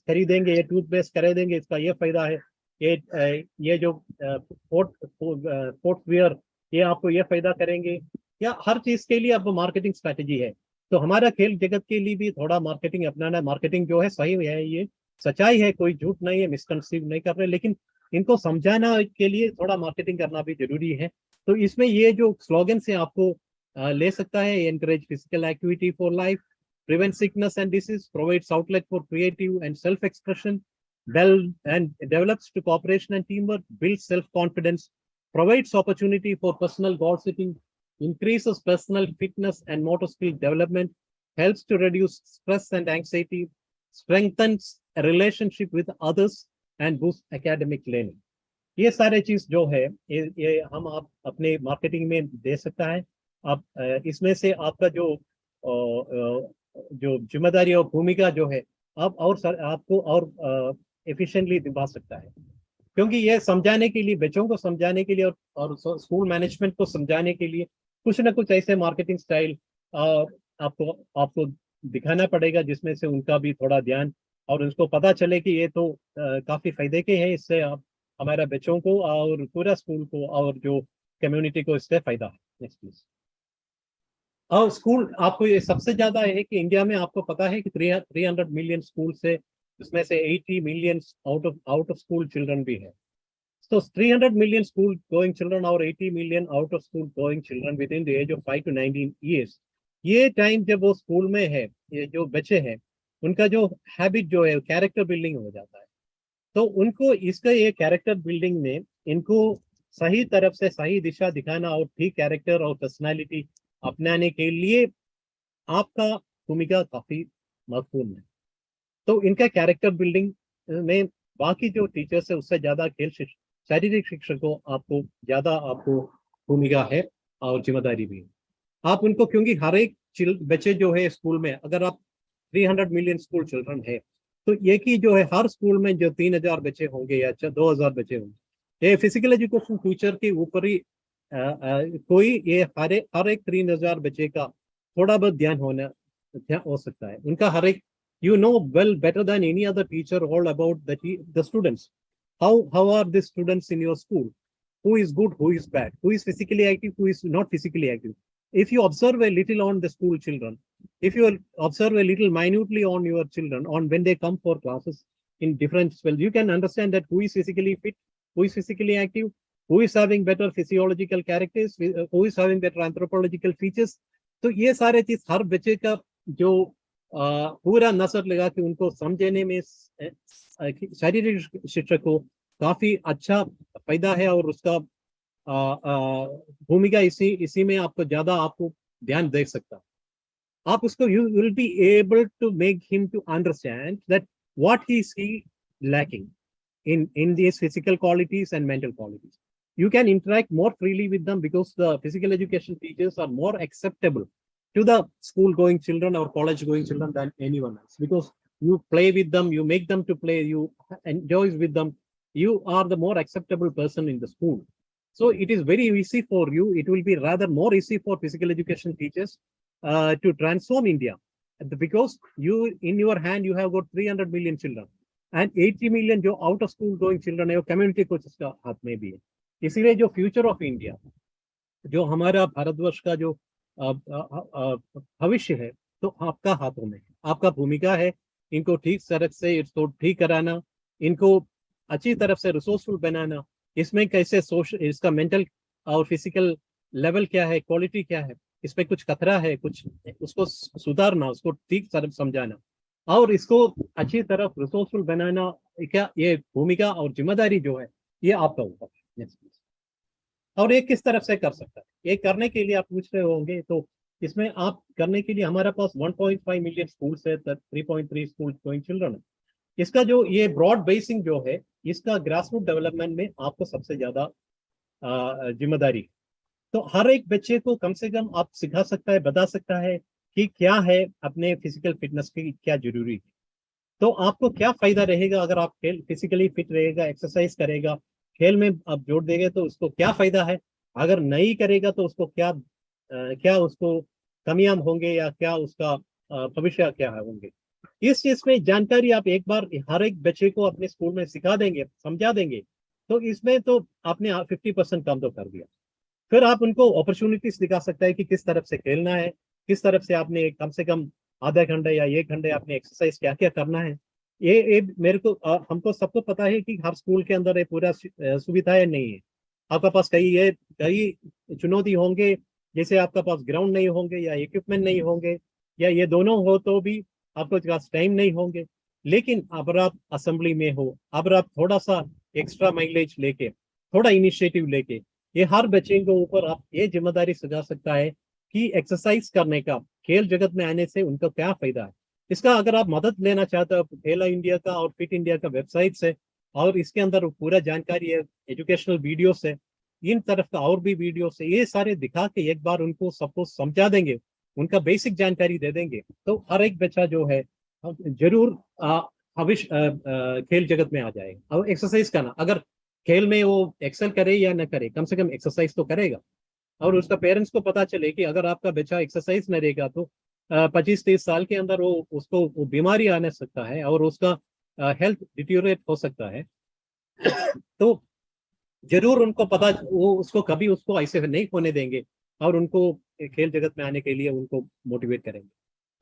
खरीदेंगे, ये टूथपेस्ट खरीदेंगे, इसका ये फायदा है, ये जो स्पोर्ट्स वियर ये आपको ये फायदा करेंगे, या हर चीज के लिए अब मार्केटिंग स्ट्रेटेजी है। तो हमारा खेल जगत के लिए भी थोड़ा मार्केटिंग अपनाना है। मार्केटिंग जो है सही है, ये सच्चाई है, कोई झूठ नहीं है, मिसकंसीव नहीं कर रहे, लेकिन इनको समझाना के लिए थोड़ा मार्केटिंग करना भी जरूरी है। तो इसमें ये जो स्लोगन से आपको ले सकता है, encourage physical activity for life, prevent sickness and disease, provides outlet for creative and self expression, develops to cooperation and teamwork, builds self-confidence, provides opportunity for personal goal setting, increases personal fitness and motor skill development, helps to reduce stress and anxiety, strengthens a relationship with others, and boosts academic learning. ये सारे चीज जो है ये हम आप अपने marketing में दे सकता है। आप इसमें से आपका जो जिम्मेदारी और भूमिका जो है आप और आपको और एफिशिएंटली निभा सकता है। क्योंकि ये समझाने के लिए, बच्चों को समझाने के लिए और स्कूल मैनेजमेंट को समझाने के लिए कुछ ना कुछ ऐसे मार्केटिंग स्टाइल आपको आपको दिखाना पड़ेगा जिसमें से उनका भी थोड़ा ध्यान और उसको पता चले कि ये तो काफी फायदे के हैं, इससे आप हमारे बच्चों को और पूरा स्कूल को और जो कम्युनिटी को इससे फायदा है। Next please. और स्कूल आपको ये सबसे ज्यादा है कि इंडिया में आपको पता है कि 300 मिलियन स्कूल से उसमें से 80 million out of school children भी है। So 300 million school going children और 80 million out of school going children within the age of 5 to 19 years. ये टाइम जब वो स्कूल में है, ये जो बच्चे हैं उनका जो हैबिट जो है कैरेक्टर बिल्डिंग हो जाता है। तो उनको इसका ये कैरेक्टर बिल्डिंग में इनको सही तरफ से सही दिशा दिखाना और ठीक कैरेक्टर और पर्सनालिटी अपनाने के लिए आपका भूमिका काफी महत्वपूर्ण है। तो इनका कैरेक्टर बिल्डिंग में बाकी जो टीचर्स है उससे ज्यादा शारीरिक शिक्षकों आपको ज्यादा आपको भूमिका है और जिम्मेदारी भी है। आप उनको, क्योंकि हर एक बच्चे जो है स्कूल में, अगर आप 300 मिलियन स्कूल चिल्ड्रन है तो ये कि जो है हर स्कूल में जो 3000 बच्चे होंगे या 2000 बच्चे होंगे, ये फिजिकल एजुकेशन टीचर के ऊपर ही कोई ये हर एक 3000 बच्चे का थोड़ा बहुत ध्यान हो सकता है। उनका हर एक, you know well better than any other teacher all about the students. How are the students in your school? Who is good, who is bad, who is physically active, who is not physically active. If you observe a little on the school children, if you observe a little minutely on your children, on when they come for classes in different spells, you can understand that who is physically fit, who is physically active, who is having better physiological characters, who is having better anthropological features. तो ये सारे चीज हर बच्चे का जो पूरा नजर लगा के उनको समझने में शारीरिक शिक्षा को काफी अच्छा फायदा है और उसका भूमिका इसी में आपको ज्यादा आपको ध्यान दे सकता है। आप उसको you will be able to make him to understand that what he is he lacking in these physical qualities and mental qualities. You can interact more freely with them because the physical education teachers are more acceptable to the school going children or college going children than anyone else, because you play with them, you make them to play, you enjoy with them, you are the more acceptable person in the school. So it is very easy for you, it will be rather more easy for physical education teachers to transform India, because you in your hand you have got 300 million children and 80 million जो out of school going children है वो community coaches का हाथ में भी है। इसीलिए जो फ्यूचर ऑफ इंडिया, जो हमारा भारतवर्ष का जो भविष्य है, तो आपका हाथों में है, आपका भूमिका है इनको ठीक तरह से इसको ठीक कराना, इनको अच्छी तरफ से रिसोर्सफुल बनाना, इसमें कैसे सोशल, इसका मेंटल और फिजिकल लेवल क्या है, क्वालिटी क्या है, इस पे कुछ खतरा है, कुछ उसको सुधारना, उसको ठीक तरफ समझाना और इसको अच्छी तरफ रिसोर्सफुल बनाना, क्या ये भूमिका और जिम्मेदारी जो है ये आपका ऊपर है। और ये किस तरफ से कर सकता है, ये करने के लिए आप पूछ रहे होंगे, तो इसमें आप करने के लिए हमारे पास 1.5 मिलियन स्कूल्स है, 3.3 स्कूल गोइंग चिल्ड्रन है। इसका जो ये ब्रॉड बेसिंग जो है, इसका ग्रासरूट डेवलपमेंट में आपको सबसे ज्यादा जिम्मेदारी। तो हर एक बच्चे को कम से कम आप सिखा सकता है, बता सकता है कि क्या है अपने फिजिकल फिटनेस की क्या जरूरी है। तो आपको क्या फायदा रहेगा अगर आप फिजिकली फिट रहेगा, एक्सरसाइज करेगा, खेल में आप जोड़ देंगे तो उसको क्या फायदा है, अगर नहीं करेगा तो उसको क्या उसको कमियां होंगे या क्या उसका भविष्य क्या होंगे। इस चीज में जानकारी आप एक बार हर एक बच्चे को अपने स्कूल में सिखा देंगे, समझा देंगे, तो इसमें तो आपने 50% काम तो कर दिया। फिर आप उनको अपॉर्चुनिटीज दिखा सकता है कि किस तरफ से खेलना है, किस तरफ से आपने कम से कम आधा घंटे या 1 घंटे आपने एक्सरसाइज क्या क्या करना है। ये मेरे को हमको सबको पता है कि हर स्कूल के अंदर ये पूरा सुविधाएं नहीं है। आपका पास कई चुनौती होंगे, जैसे आपका पास ग्राउंड नहीं होंगे या इक्विपमेंट नहीं होंगे, या ये दोनों हो तो भी आपको पास टाइम नहीं होंगे। लेकिन अगर आप असेंबली में हो, अगर आप थोड़ा सा एक्स्ट्रा माइलेज लेके, थोड़ा इनिशिएटिव लेके, ये हर बच्चे के ऊपर आप ये जिम्मेदारी सजा सकता है कि एक्सरसाइज करने का, खेल जगत में आने से उनका क्या फायदा है। इसका अगर आप मदद लेना चाहते हो, खेला इंडिया का और फिट इंडिया का वेबसाइट से, और इसके अंदर पूरा जानकारी है, एजुकेशनल वीडियो से, इन तरफ का और भी वीडियो से, ये सारे दिखा के एक बार उनको सबको समझा देंगे, उनका बेसिक जानकारी दे देंगे, तो हर एक बच्चा जो है जरूर भविष्य खेल जगत में आ जाएगा। और एक्सरसाइज करना, अगर खेल में वो एक्सेल करे या ना करे, कम से कम एक्सरसाइज तो करेगा। और उसका पेरेंट्स को पता चले कि अगर आपका बच्चा एक्सरसाइज न करेगा तो 25-30 साल के अंदर वो बीमारी आने सकता है और उसका हेल्थ डिटीरियोरेट हो सकता है। तो जरूर उनको पता, वो उसको कभी उसको ऐसे नहीं होने देंगे और उनको खेल जगत में आने के लिए उनको मोटिवेट करेंगे।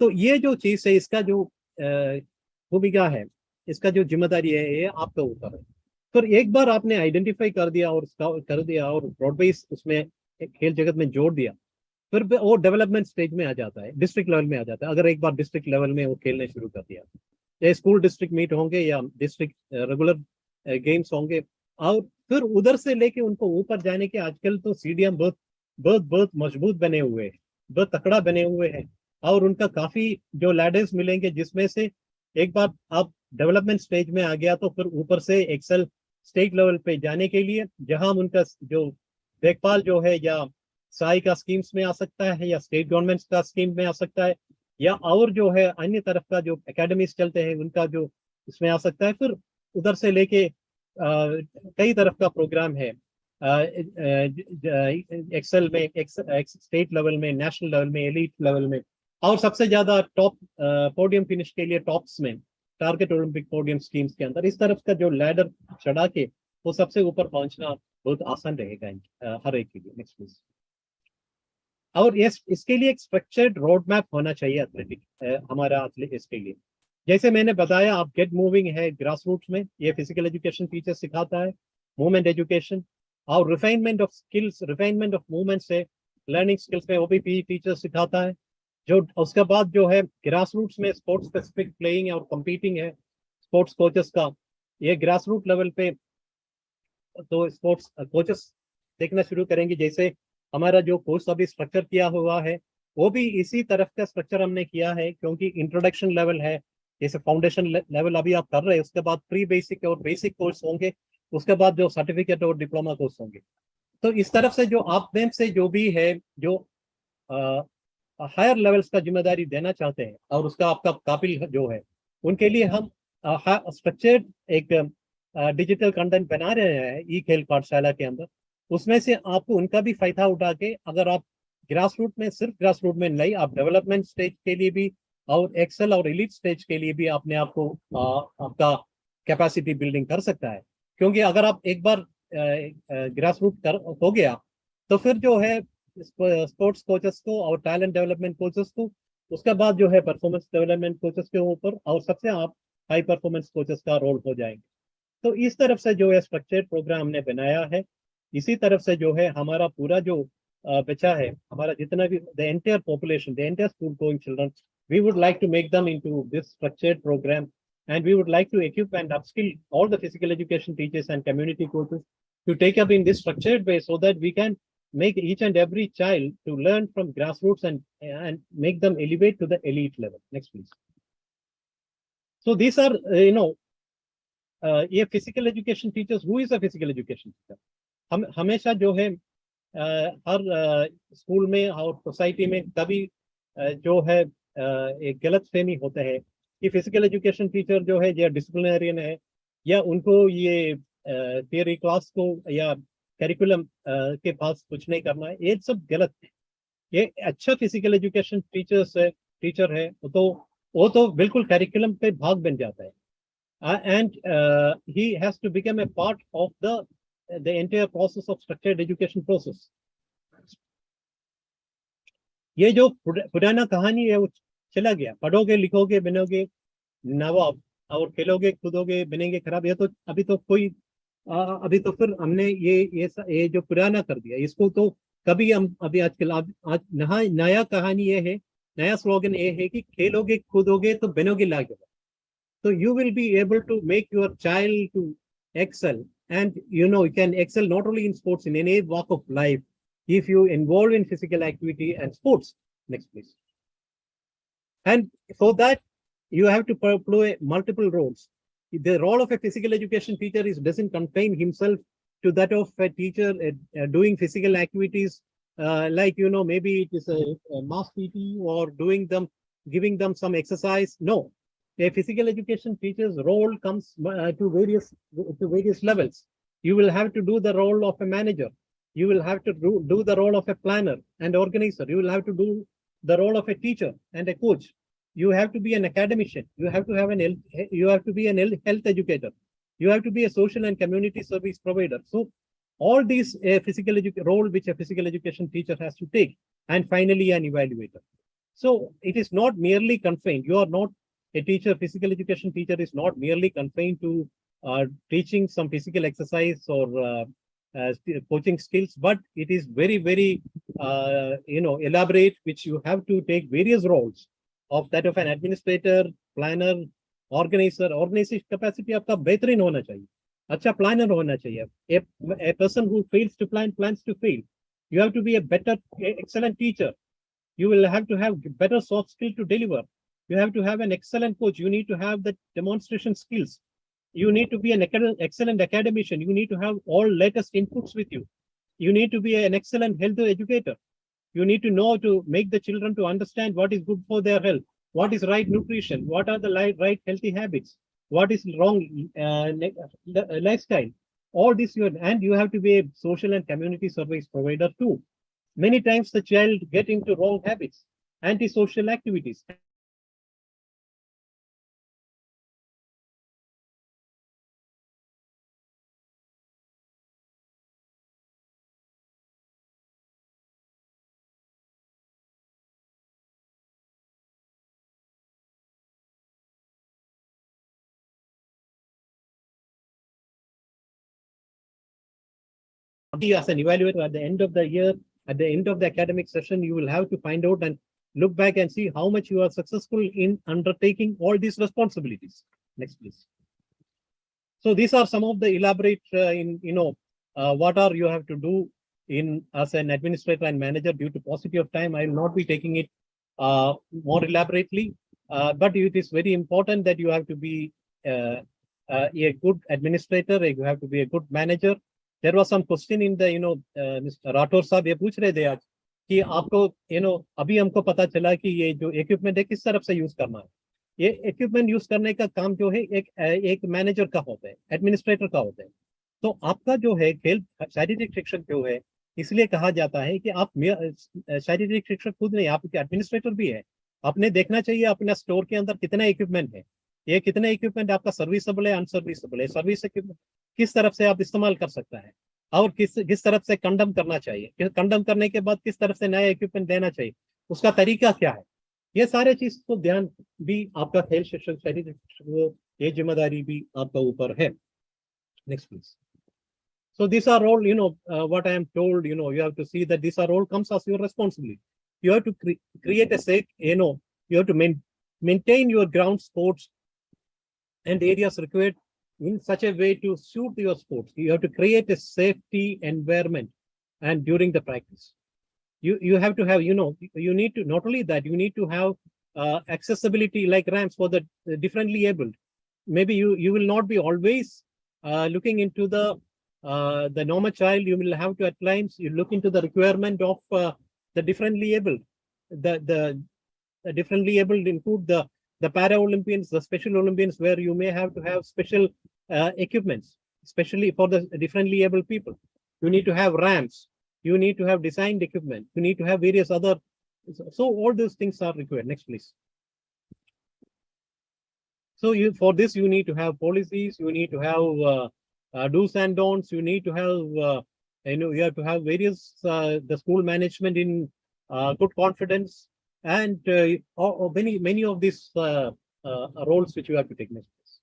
तो ये जो चीज है, इसका जो भूमिका है, इसका जो जिम्मेदारी है, ये आपका ऊपर है। तो एक बार आपने आइडेंटिफाई कर दिया और कर दिया और ब्रॉड बेस उसमें खेल जगत में जोड़ दिया, फिर वो डेवलपमेंट स्टेज में आ जाता है, डिस्ट्रिक्ट लेवल में आ जाता है। अगर एक बार डिस्ट्रिक्ट लेवल में वो खेलने शुरू कर दिया, या स्कूल डिस्ट्रिक्ट मीट होंगे या डिस्ट्रिक्ट रेगुलर गेम्स होंगे, और फिर उधर से लेके उनको ऊपर जाने के आजकल तो सीढ़ियां बहुत बहुत बहुत मजबूत बने हुए हैं, बहुत तकड़ा बने हुए हैं। और उनका काफी जो लैडर्स मिलेंगे, जिसमें से एक बार आप डेवलपमेंट स्टेज में आ गया तो फिर ऊपर से एक्सेल स्टेट लेवल पे जाने के लिए, जहां उनका जो देखभाल जो है या साई का स्कीम्स में आ सकता है या स्टेट गवर्नमेंट का स्कीम में आ सकता है, या और जो है अन्य तरफ का जो एकेडमीज चलते हैं उनका जो इसमें आ सकता है। फिर उधर से लेके कई तरफ का प्रोग्राम है एक्सेल में, स्टेट लेवल में, नेशनल लेवल में, एलीट लेवल में, और सबसे ज्यादा टॉप पोडियम फिनिश के लिए टॉप्स में, टारगेट ओलंपिक पोडियम स्कीम्स के अंदर इस तरफ का जो लैडर चढ़ा के वो सबसे ऊपर पहुंचना बहुत आसान रहेगा हर एक के लिए। Next please. और इसके लिए एक स्ट्रक्चर्ड रोड मैप होना चाहिए एथलेटिक, हमारा इसके लिए। जैसे मैंने बताया, आप गेट मूविंग है ग्रास रूट्स में, ये फिजिकल एजुकेशन टीचर सिखाता है, मूवमेंट एजुकेशन और refinement of skills, refinement of movements है, लर्निंग स्किल्स में ओबीपी टीचर सिखाता है। जो उसके बाद जो है ग्रास रूट्स में स्पोर्ट्स स्पेसिफिक प्लेइंग और कंपीटिंग है स्पोर्ट्स कोचेस का, ये ग्रास रूट लेवल पे तो स्पोर्ट्स कोचेस देखना शुरू करेंगे। जैसे हमारा जो कोर्स अभी स्ट्रक्चर किया हुआ है वो भी इसी तरफ का स्ट्रक्चर हमने किया है, क्योंकि इंट्रोडक्शन लेवल है, जैसे फाउंडेशन लेवल अभी आप कर रहे हैं, उसके बाद प्री बेसिक और बेसिक कोर्स होंगे, उसके बाद जो सर्टिफिकेट और डिप्लोमा कोर्स होंगे। तो इस तरफ से जो आप में से जो भी है जो हायर लेवल्स का जिम्मेदारी देना चाहते हैं और उसका आपका काबिल जो है, उनके लिए हम स्ट्रक्चर्ड एक डिजिटल कंटेंट बना रहे हैं ई-खेल पाठशाला के अंदर। उसमें से आपको उनका भी फायदा उठा के, अगर आप ग्रास रूट में, सिर्फ ग्रास रूट में नहीं, आप डेवलपमेंट स्टेज के लिए भी और एक्सेल और एलीट स्टेज के लिए भी अपने आप को आपका कैपेसिटी बिल्डिंग कर सकता है। क्योंकि अगर आप एक बार ग्रास रूट हो गया तो फिर जो है स्पोर्ट्स कोचेस को और टैलेंट डेवलपमेंट कोचेस को, उसके बाद जो है परफॉर्मेंस डेवलपमेंट कोचेस के ऊपर, और सबसे आप हाई परफॉर्मेंस कोचेस का रोल हो जाएंगे। तो इस तरफ से जो है स्ट्रक्चर्ड प्रोग्राम हमने बनाया है। इसी तरफ से जो है हमारा पूरा जो बच्चा है, हमारा जितना भी the entire population, the entire school going children, we would like to make them into this structured programme, and we would like to equip and upskill all the physical education teachers and community coaches to take up in this structured way, so that we can make each and every child to learn from grassroots and make them elevate to the elite level. Next please. So these are ये physical education teachers, who is a physical education teacher, हम हमेशा जो है हर school में और society में कभी जो है एक गलत फहमी होता है कि फिजिकल एजुकेशन टीचर जो है या डिसिप्लिनरियन है, या उनको ये थियरी क्लास को या करिकुलम के पास कुछ नहीं करना है, ये सब गलत है। ये अच्छा फिजिकल एजुकेशन टीचर है वो तो बिल्कुल करिकुलम पे भाग बन जाता है, and he has to become a part of the entire process of structured education process. ये जो पुराना कहानी है वो चला गया, पढ़ोगे लिखोगे बनोगे नवाब और खेलोगे कूदोगे बनेंगे खराब, ये तो अभी तो कोई अभी तो फिर हमने ये जो पुराना कर दिया इसको, तो कभी हम अभी आजकल आज नया कहानी ये है, नया स्लोगन ये है कि खेलोगे कूदोगे तो बनोगे लागे। So you will be able to make your child to excel, and you can excel not only in sports, in any walk of life, if you involve in physical activity and sports. Next please. And for that you have to play multiple roles. The role of a physical education teacher doesn't contain himself to that of a teacher doing physical activities like maybe it is a mass PT or giving them some exercise. No, a physical education teacher's role comes to various levels. You will have to do the role of a manager. You will have to do the role of a planner and organizer. You will have to do the role of a teacher and a coach. You have to be an academician. You have to have you have to be an health educator. You have to be a social and community service provider. So all these role which a physical education teacher has to take, and finally an evaluator. So it is not merely confined. You are not a teacher. Physical education teacher is not merely confined to teaching some physical exercise or coaching skills, but it is very, very elaborate, which you have to take various roles of that of an administrator, planner, organizer. Organization capacity आपका बेहतरीन होना चाहिए, अच्छा planner होना चाहिए. A person who fails to plan plans to fail. You have to be a better, excellent teacher. You will have to have better soft skill to deliver. You have to have an excellent coach. You need to have the demonstration skills. You need to be an excellent academician. You need to have all latest inputs with you. You need to be an excellent health educator. You need to know to make the children to understand what is good for their health, what is right nutrition, what are the right healthy habits, what is wrong lifestyle. All this and you have to be a social and community service provider too. Many times the child get into wrong habits, antisocial activities. As an evaluator at the end of the year, at the end of the academic session, you will have to find out and look back and see how much you are successful in undertaking all these responsibilities. Next, please. So these are some of the elaborate, what are you have to do in as an administrator and manager. Due to paucity of time, I will not be taking it more elaborately, but it is very important that you have to be a good administrator, you have to be a good manager. There was some question in the, Mr. Rathore साहब ये पूछ रहे थे आज कि आपको, अभी हमको पता चला कि ये जो इक्विपमेंट है किस तरफ से यूज करना है. ये इक्विपमेंट यूज करने का काम जो है एक मैनेजर का होता है, एडमिनिस्ट्रेटर का होता है. तो आपका जो है खेल शारीरिक शिक्षक जो है, इसलिए कहा जाता है कि आप शारीरिक शिक्षक खुद नहीं, आप एडमिनिस्ट्रेटर भी है. आपने देखना चाहिए अपना स्टोर के अंदर कितना इक्विपमेंट है, ये कितना इक्विपमेंट आपका सर्विसेबल है, अनसर्विसेबल है, सर्विस इक्विपमेंट किस तरफ से आप इस्तेमाल कर सकता है और किस तरफ से कंडम करना चाहिए, कंडम करने के बाद किस तरफ से नया इक्विपमेंट देना चाहिए, उसका तरीका क्या है. ये सारे चीज को ध्यान भी आपका खेल शिक्षक शारीरिक शिक्षक ये जिम्मेदारी भी आपका ऊपर है. Next please. So these are all, what I am told, you have to see that these are all comes as your responsibility. You have to create a safe, you have to maintain your ground sports and areas required in such a way to suit your sports. You have to create a safety environment and during the practice. You have to have, you need to, not only that, you need to have accessibility like ramps for the differently abled. Maybe you will not be always looking into the normal child. You will have to at times you look into the requirement of the differently abled. The differently abled include the para-Olympians, the special Olympians, where you may have to have special equipments, especially for the differently able people. You need to have ramps. You need to have designed equipment. You need to have various other. So all those things are required. Next, please. So for this, you need to have policies. You need to have do's and don'ts. You need to have, you have to have various, the school management in good confidence, and many of these roles which you have to take. Next, please.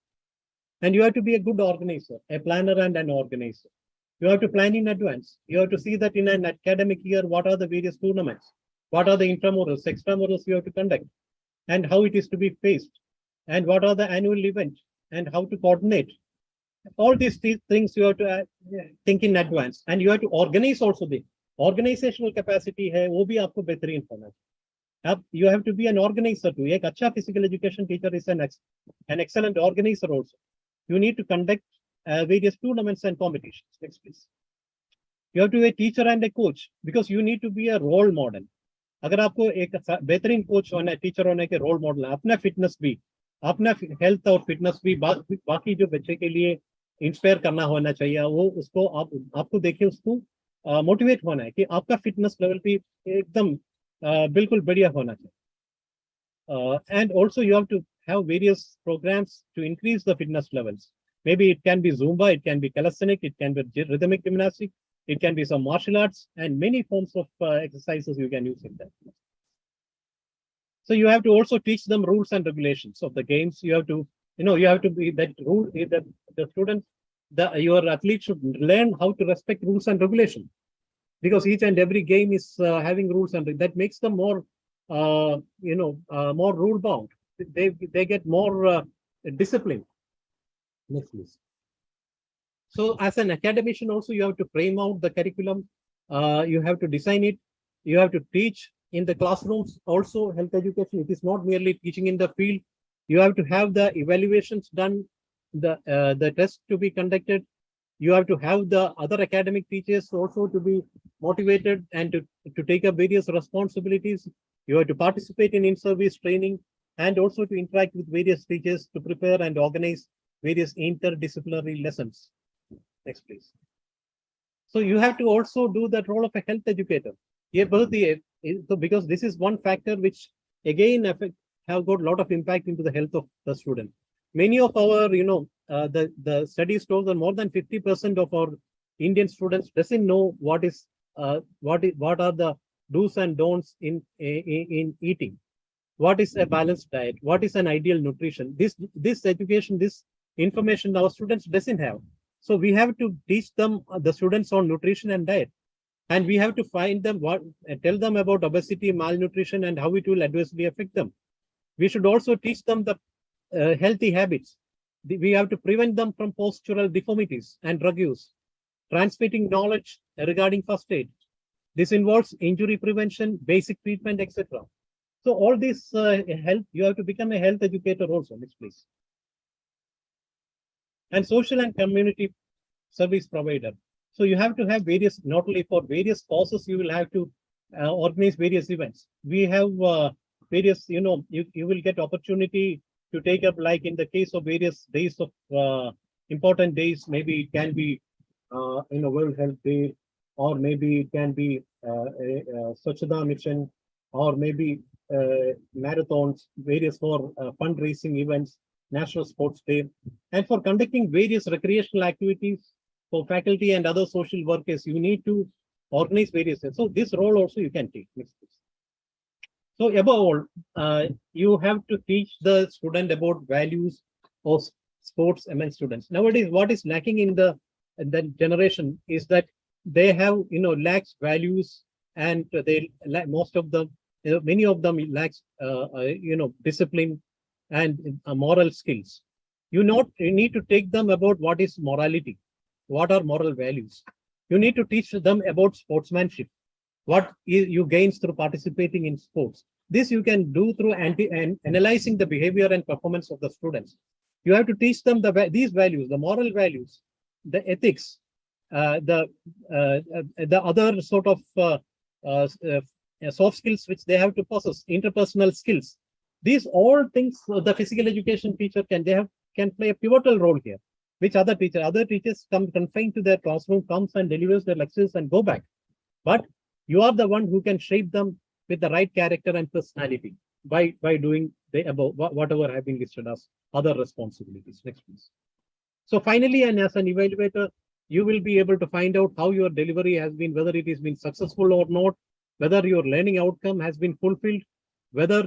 And you have to be a good organizer, a planner and an organizer. You have to plan in advance. You have to see that in an academic year, what are the various tournaments, what are the intramurals, extramurals you have to conduct, and how it is to be faced, and what are the annual events, and how to coordinate. All these things you have to think in advance, and you have to organize also. The organizational capacity hai, wo bhi aapko behtareen hona chahiye. You have to be an organizer too. Ek acha physical education teacher is an excellent organizer also. You need to conduct various tournaments and competitions. Next, please. You have to be a teacher and a coach because you need to be a role model. अगर आपको एक बेहतरीन coach होना है, teacher होने के role model है, अपना फिटनेस भी, अपना हेल्थ और फिटनेस भी बाकी जो बच्चे के लिए इंस्पायर करना होना चाहिए, वो उसको आपको देखिए उसको मोटिवेट होना है कि आपका फिटनेस लेवल भी एकदम बिल्कुल बढ़िया होना चाहिए. And also you have to have various programs to increase the fitness levels. Maybe it can be Zumba, it can be calisthenic, it can be rhythmic gymnastics, it can be some martial arts, and many forms of exercises you can use in that. So you have to also teach them rules and regulations of the games. You have to, you have to be that rule that the students, your athlete should learn how to respect rules and regulations, because each and every game is having rules, and that makes them more, more rule bound. They get more disciplined. Next, please. So as an academician also, you have to frame out the curriculum. You have to design it. You have to teach in the classrooms also health education. It is not merely teaching in the field. You have to have the evaluations done, the tests to be conducted. You have to have the other academic teachers also to be motivated and to take up various responsibilities. You have to participate in in-service training and also to interact with various teachers to prepare and organize various interdisciplinary lessons. Next, please. So you have to also do that role of a health educator. So because this is one factor which again have got a lot of impact into the health of the student. Many of our, the studies show that more than 50% of our Indian students doesn't know what are the do's and don'ts in eating. What is a balanced diet? What is an ideal nutrition? This education, this information our students doesn't have. So we have to teach them, the students, on nutrition and diet. And we have to find them tell them about obesity, malnutrition, and how it will adversely affect them. We should also teach them the healthy habits. We have to prevent them from postural deformities and drug use, transmitting knowledge regarding first aid. This involves injury prevention, basic treatment, etc. So all this health, you have to become a health educator also. Next, please. And social and community service provider. So you have to have various, not only for various causes, you will have to organize various events. We have various, you will get opportunity to take up, like in the case of various days of important days, maybe it can be World Health Day, or maybe it can be a Swachhata mission, or maybe marathons, various for fundraising events, National Sports Day, and for conducting various recreational activities for faculty and other social workers. You need to organize various. So this role also you can take. Next, please. So above all, you have to teach the student about values of sports among students. Nowadays, what is lacking in the generation is that they have lacks values, and they most of them, many of them lacks discipline and moral skills. You need to take them about what is morality, what are moral values. You need to teach them about sportsmanship, what you gains through participating in sports. This you can do through analyzing the behavior and performance of the students. You have to teach them these values, the moral values, the ethics, the other sort of soft skills which they have to possess, interpersonal skills. These all things the physical education teacher can play a pivotal role here, which other teachers come confined to their classroom, comes and delivers their lectures and go back. But you are the one who can shape them with the right character and personality by doing the above, whatever have been listed as other responsibilities. Next, please. So finally, and as an evaluator, you will be able to find out how your delivery has been, whether it has been successful or not, whether your learning outcome has been fulfilled, whether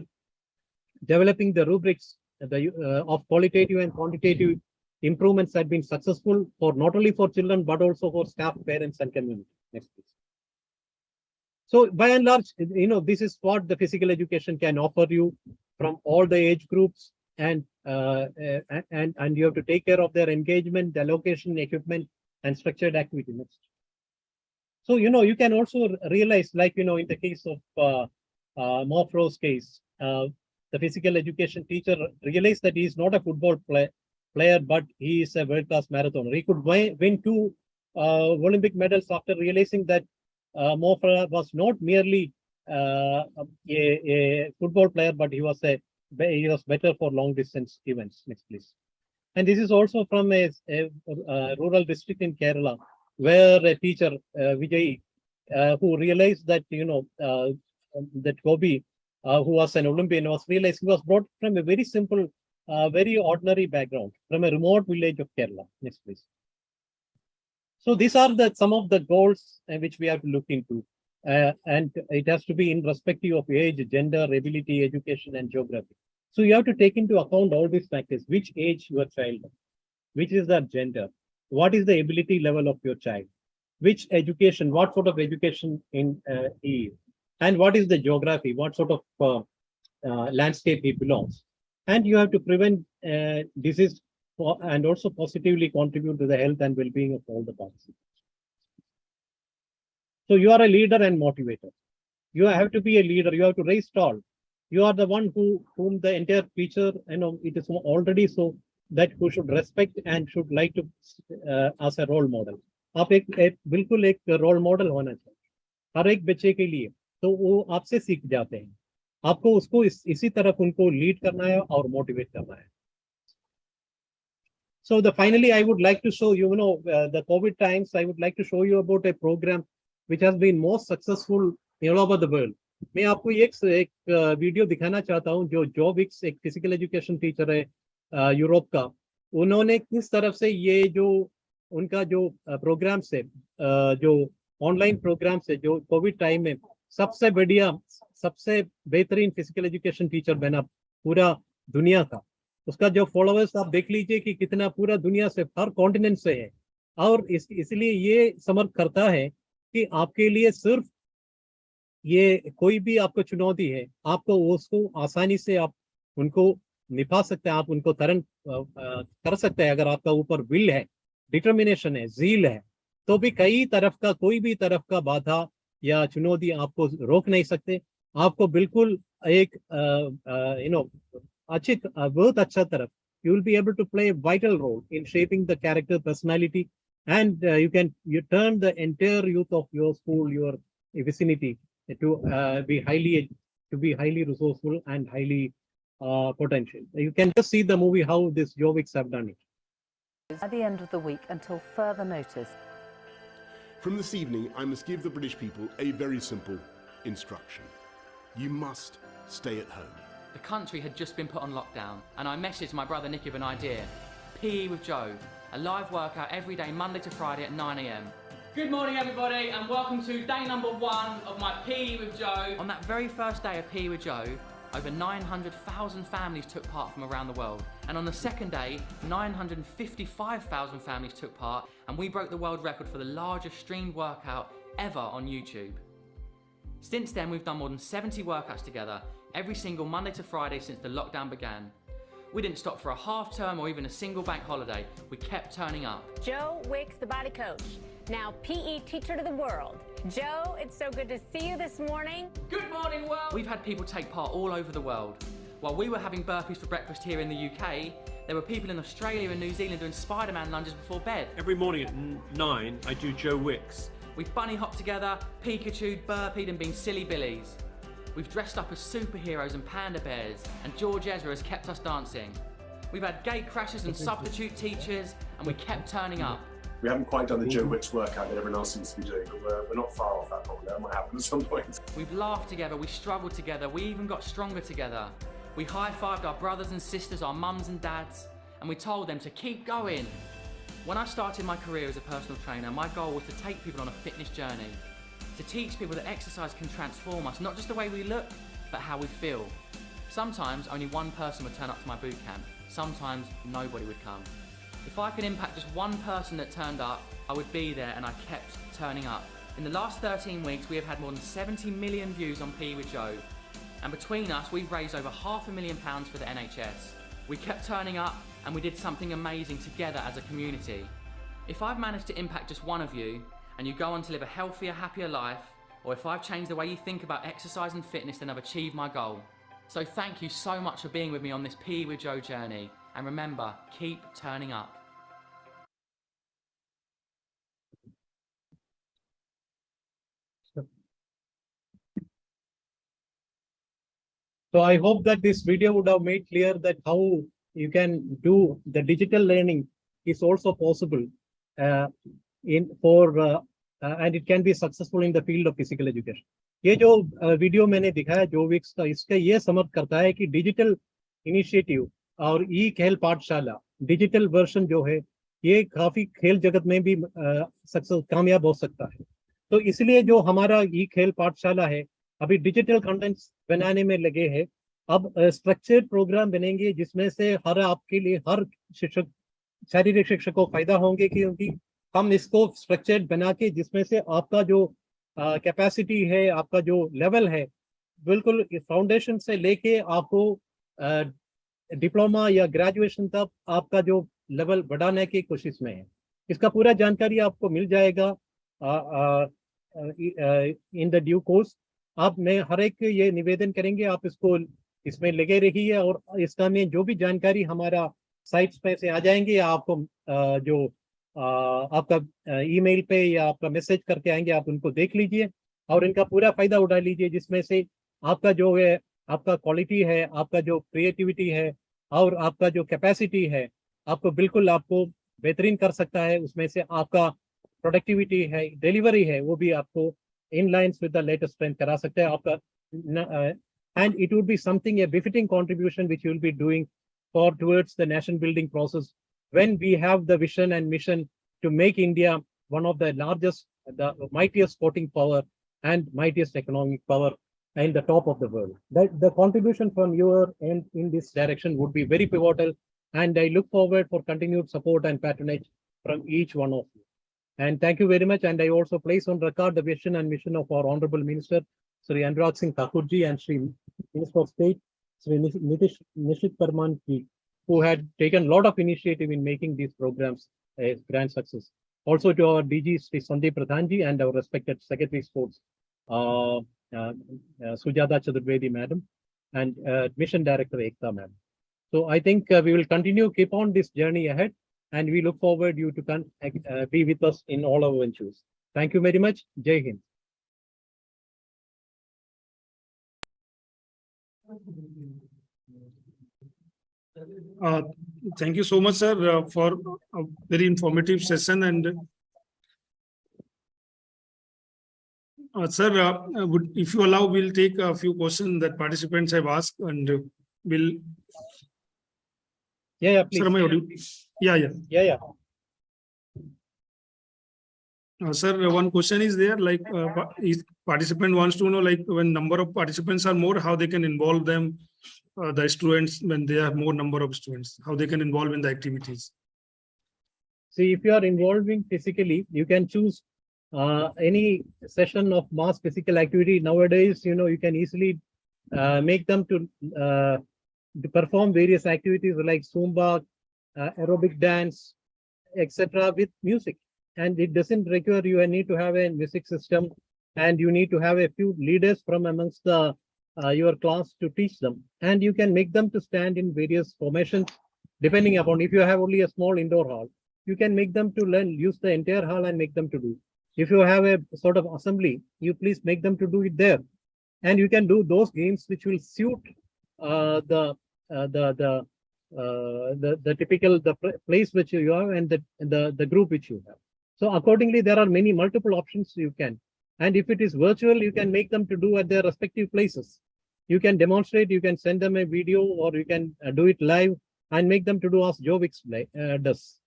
developing the rubrics of qualitative and quantitative improvements have been successful for not only for children, but also for staff, parents, and community. Next, please. So by and large, this is what the physical education can offer you from all the age groups, and you have to take care of their engagement, the allocation, equipment, and structured activity. Next. So, you can also realize, like, in the case of Morfro's case, the physical education teacher realized that he is not a football player, but he is a world-class marathoner. He could win 2 Olympic medals after realizing that Morfra was not merely a football player, but he was better for long distance events. Next, please. And this is also from a rural district in Kerala, where a teacher, Vijay, who realized that, that Gobi, who was an Olympian, was realized he was brought from a very simple, very ordinary background, from a remote village of Kerala. Next, please. So these are some of the goals which we have to look into. And it has to be in respective of age, gender, ability, education, and geography. So you have to take into account all these factors: which age your child, which is their gender, what is the ability level of your child, which education, what sort of education in he is, and what is the geography, what sort of landscape he belongs. And you have to prevent disease and also positively contribute to the health and well-being of all the participants. So you are a leader and motivator. You have to be a leader. You have to raise tall. You are the one whom the entire feature, it is already so that who should respect and should like to as a role model. आप एक बिल्कुल एक role model होना चाहिए हर एक बच्चे के लिए, तो वो आपसे सीख जाते हैं. आपको उसको इसी तरफ उनको लीड करना है और मोटिवेट करना है. So finally, I would like to show you, the COVID times, I would like to show you about a program which has been most successful all over the world. मैं आपको एक video दिखाना चाहता हूँ जो जो विक्स एक physical education teacher है यूरोप का. उन्होंने किस तरफ से ये जो उनका जो प्रोग्राम से जो ऑनलाइन प्रोग्राम से जो कोविड टाइम में सबसे बढ़िया सबसे बेहतरीन फिजिकल एजुकेशन टीचर बना पूरा दुनिया का. उसका जो फॉलोअर्स आप देख लीजिए कि कितना पूरा दुनिया से हर कॉन्टिनेंट से है. और इसलिए ये समर्थ करता है कि आपके लिए सिर्फ ये कोई भी आपको चुनौती है, आपको उसको आसानी से आप उनको निभा सकते हैं, आप उनको तरण कर सकते हैं. अगर आपका ऊपर विल है, डिटर्मिनेशन है, जील है, तो भी कई तरफ का कोई भी तरफ का बाधा या चुनौती आपको रोक नहीं सकते. आपको बिल्कुल एक बहुत अच्छा तरफ, you will be able to play a vital role in shaping the character, personality, and you turn the entire youth of your school, your vicinity to be highly resourceful and highly potential. You can just see the movie how this Jovics have done it. At the end of the week until further notice. From this evening, I must give the British people a very simple instruction. You must stay at home. The country had just been put on lockdown, and I messaged my brother Nick of an idea. PE with Joe, a live workout every day, Monday to Friday at 9 AM. Good morning, everybody, and welcome to day number 1 of my PE with Joe. On that very first day of PE with Joe, over 900,000 families took part from around the world. And on the second day, 955,000 families took part, and we broke the world record for the largest streamed workout ever on YouTube. Since then, we've done more than 70 workouts together, every single Monday to Friday since the lockdown began. We didn't stop for a half term or even a single bank holiday. We kept turning up. Joe Wicks, the body coach, now PE teacher to the world. Joe, it's so good to see you this morning. Good morning, world. We've had people take part all over the world. While we were having burpees for breakfast here in the UK, there were people in Australia and New Zealand doing Spider-Man lunges before bed. Every morning at 9, I do Joe Wicks. We've bunny hopped together, Pikachu'd, burpeed and been silly billies. We've dressed up as superheroes and panda bears, and George Ezra has kept us dancing. We've had gate crashers and substitute teachers, and we kept turning up. We haven't quite done the Joe Wicks workout that everyone else seems to be doing, but we're not far off that probably. That might happen at some point. We've laughed together, we struggled together, we even got stronger together. We high-fived our brothers and sisters, our mums and dads, and we told them to keep going. When I started my career as a personal trainer, my goal was to take people on a fitness journey. To teach people that exercise can transform us, not just the way we look, but how we feel. Sometimes only one person would turn up to my boot camp. Sometimes nobody would come. If I could impact just one person that turned up, I would be there, and I kept turning up. In the last 13 weeks, we have had more than 70 million views on PE with Joe. And between us, we've raised over £500,000 for the NHS. We kept turning up, and we did something amazing together as a community. If I've managed to impact just one of you, and you go on to live a healthier, happier life, or if I've changed the way you think about exercise and fitness, then I've achieved my goal. So thank you so much for being with me on this PE with Joe journey. And remember, keep turning up. So I hope that this video would have made clear that how you can do the digital learning is also possible and it can be successful in the field of physical education. ये जो video मैंने दिखाया जो Vicks का, इसका ये समर्थ करता है कि डिजिटल इनिशिएटिव और ई-खेल पाठशाला डिजिटल वर्जन जो है ये काफी खेल जगत में भी सक्सेस कामयाब हो सकता है। तो इसलिए जो हमारा ई-खेल पाठशाला है अभी डिजिटल कंटेंट्स बनाने में लगे हैं। अब स्ट्रक्चर्ड प्रोग्राम बनेंगे जिसमें से आपके लिए हर शिक्षक शारीरिक शिक्षक को फायदा होंगे, क्योंकि हम इसको स्ट्रक्चर्ड बना के जिसमें से आपका जो कैपेसिटी है, आपका जो लेवल है, बिल्कुल फाउंडेशन से लेके आपको डिप्लोमा या ग्रेजुएशन तक आपका जो लेवल बढ़ाने की कोशिश में है। इसका पूरा जानकारी आपको मिल जाएगा इन द ड्यू कोर्स। आप मैं हर एक ये निवेदन करेंगे आप इसको इसमें लगे रहिए और इसका में जो भी जानकारी हमारा साइट्स पे से आ जाएंगे आपको जो आपका ईमेल पे या आपका मैसेज करके आएंगे, आप उनको देख लीजिए और इनका पूरा फायदा उठा लीजिए, जिसमें से आपका जो है आपका क्वालिटी है, आपका जो क्रिएटिविटी है और आपका जो कैपेसिटी है आपको बिल्कुल आपको बेहतरीन कर सकता है। उसमें से आपका प्रोडक्टिविटी है, डिलीवरी है, वो भी आपको इन lines with the latest trend करा सकता है आपका। and it would be something a befitting contribution which you will be doing for towards the nation building process when we have the vision and mission to make India one of the largest, the mightiest sporting power and mightiest economic power and the top of the world. The contribution from your end in this direction would be very pivotal, and I look forward for continued support and patronage from each one of you. And thank you very much. And I also place on record the vision and mission of our Honorable Minister, Sri Anurag Singh Thakurji, and Sri Minister of State, Sri Nishit Parmanji, who had taken a lot of initiative in making these programs a grand success. Also to our DG, Sri Sandeep Pradhanji, and our respected Secretary Sports, Sujata Chaturvedi Madam, and Mission Director Ekta Madam. So I think we will continue, keep on this journey ahead, and we look forward you to be with us in all our ventures. Thank you very much. Jai Hind. Thank you so much, sir, for a very informative session. And sir, if you allow, we'll take a few questions that participants have asked, and we'll. Yeah, please. Sir, am I audible? Yeah. Sir, one question is there, like if participant wants to know, like when number of participants are more, how they can involve them, the students, when they have more number of students, how they can involve in the activities. See, if you are involving physically, you can choose any session of mass physical activity. Nowadays, you can easily make them to perform various activities like Zumba, aerobic dance, etc. with music. And it doesn't require you need to have a music system, and you need to have a few leaders from amongst the your class to teach them. And you can make them to stand in various formations, depending upon if you have only a small indoor hall, you can make them to use the entire hall and make them to do. If you have a sort of assembly, you please make them to do it there. And you can do those games which will suit the typical place which you have and the group which you have. So accordingly, there are multiple options you can. And if it is virtual, you can make them to do at their respective places. You can demonstrate, you can send them a video, or you can do it live and make them to do as Joe Wicks does.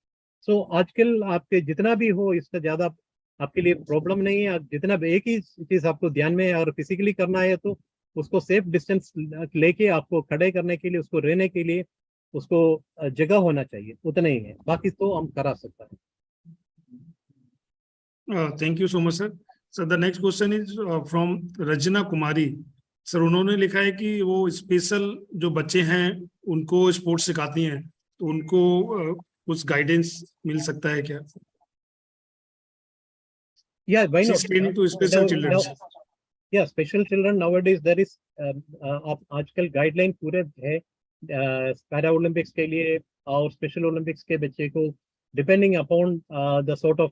So आजकल आपके जितना भी हो इसका ज्यादा आपके लिए problem नहीं है। जितना एक ही चीज आपको ध्यान में और फिजिकली करना है तो उसको सेफ डिस्टेंस लेके आपको खड़े करने के लिए, उसको रहने के लिए उसको जगह होना चाहिए, उतना ही है, बाकी तो हम करा सकते हैं। Thank you so much, sir. So the next question is from Rajna Kumari. Sir उन्होंने लिखा है कि वो स्पेशल जो बच्चे हैं उनको स्पोर्ट्स सिखाती हैं, तो उनको कुछ गाइडेंस मिल सकता है क्या? Yeah, why not? To special children. Yeah, special children nowadays there is आजकल गाइडलाइन पूरे है पैरा ओलंपिक्स के लिए और स्पेशल ओलंपिक्स के बच्चे को, depending upon the sort of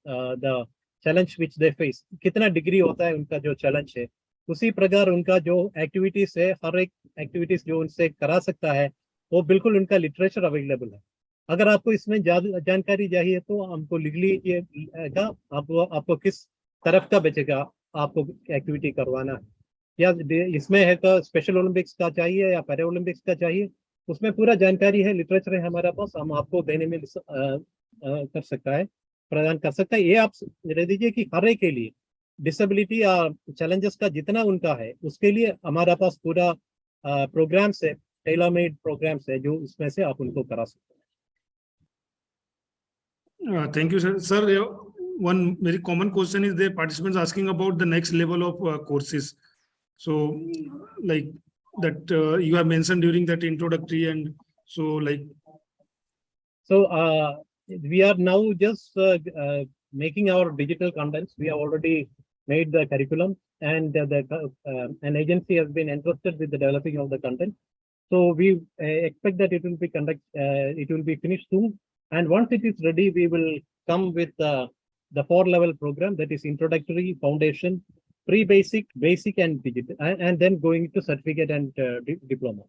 the challenge which they face, कितना डिग्री होता है उनका जो चैलेंज है, उसी प्रकार उनका जो एक्टिविटीज है, हर एक एक्टिविटीज जो उनसे करा सकता है वो बिल्कुल उनका लिटरेचर अवेलेबल है। अगर आपको इसमें ज्यादा जानकारी चाहिए तो हमको लिख लीजिएगा, आपको किस तरफ का बचेगा, आपको एक्टिविटी करवाना है, या इसमें है तो स्पेशल ओलंपिक्स का चाहिए या पैरा ओलंपिक्स का चाहिए, उसमें पूरा जानकारी है, लिटरेचर है हमारे पास, हम आपको देने में कर सकता है, प्रदान कर सकता है। ये आप रह दीजिए कि हर एक के लिए डिसेबिलिटी या चैलेंजेस का जितना उनका है उसके लिए हमारा पास पूरा प्रोग्राम्स है, टेलर मेड प्रोग्राम्स है, जो इसमें से आप उनको करा सकते हैं। Thank you, sir. Sir, one very common question is the participants asking about the next level of courses. So, like that you have mentioned during that introductory, and so like. So we are now just making our digital contents. We have already made the curriculum, and an agency has been entrusted with the developing of the content. So we expect that it will be finished soon. And once it is ready, we will come with the 4-level program, that is introductory, foundation, pre-basic, basic, and digital, and then going to certificate and diploma.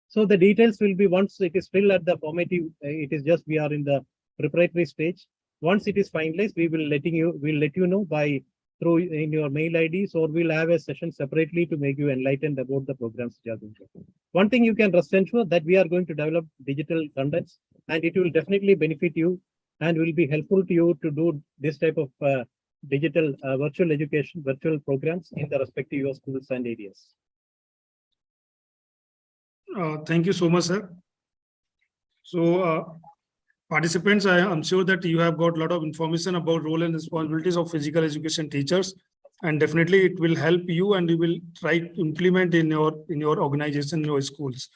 So the details will be, once it is still at the formative, it is just we are in the preparatory stage. Once it is finalized, we'll let you know by through in your mail IDs, or we'll have a session separately to make you enlightened about the programs. One thing you can rest assured that we are going to develop digital contents, and it will definitely benefit you and will be helpful to you to do this type of digital virtual education, virtual programs in the respective your schools and areas. Thank you so much, sir. So, participants, I am sure that you have got a lot of information about role and responsibilities of physical education teachers, and definitely it will help you, and you will try to implement in your organization, your schools.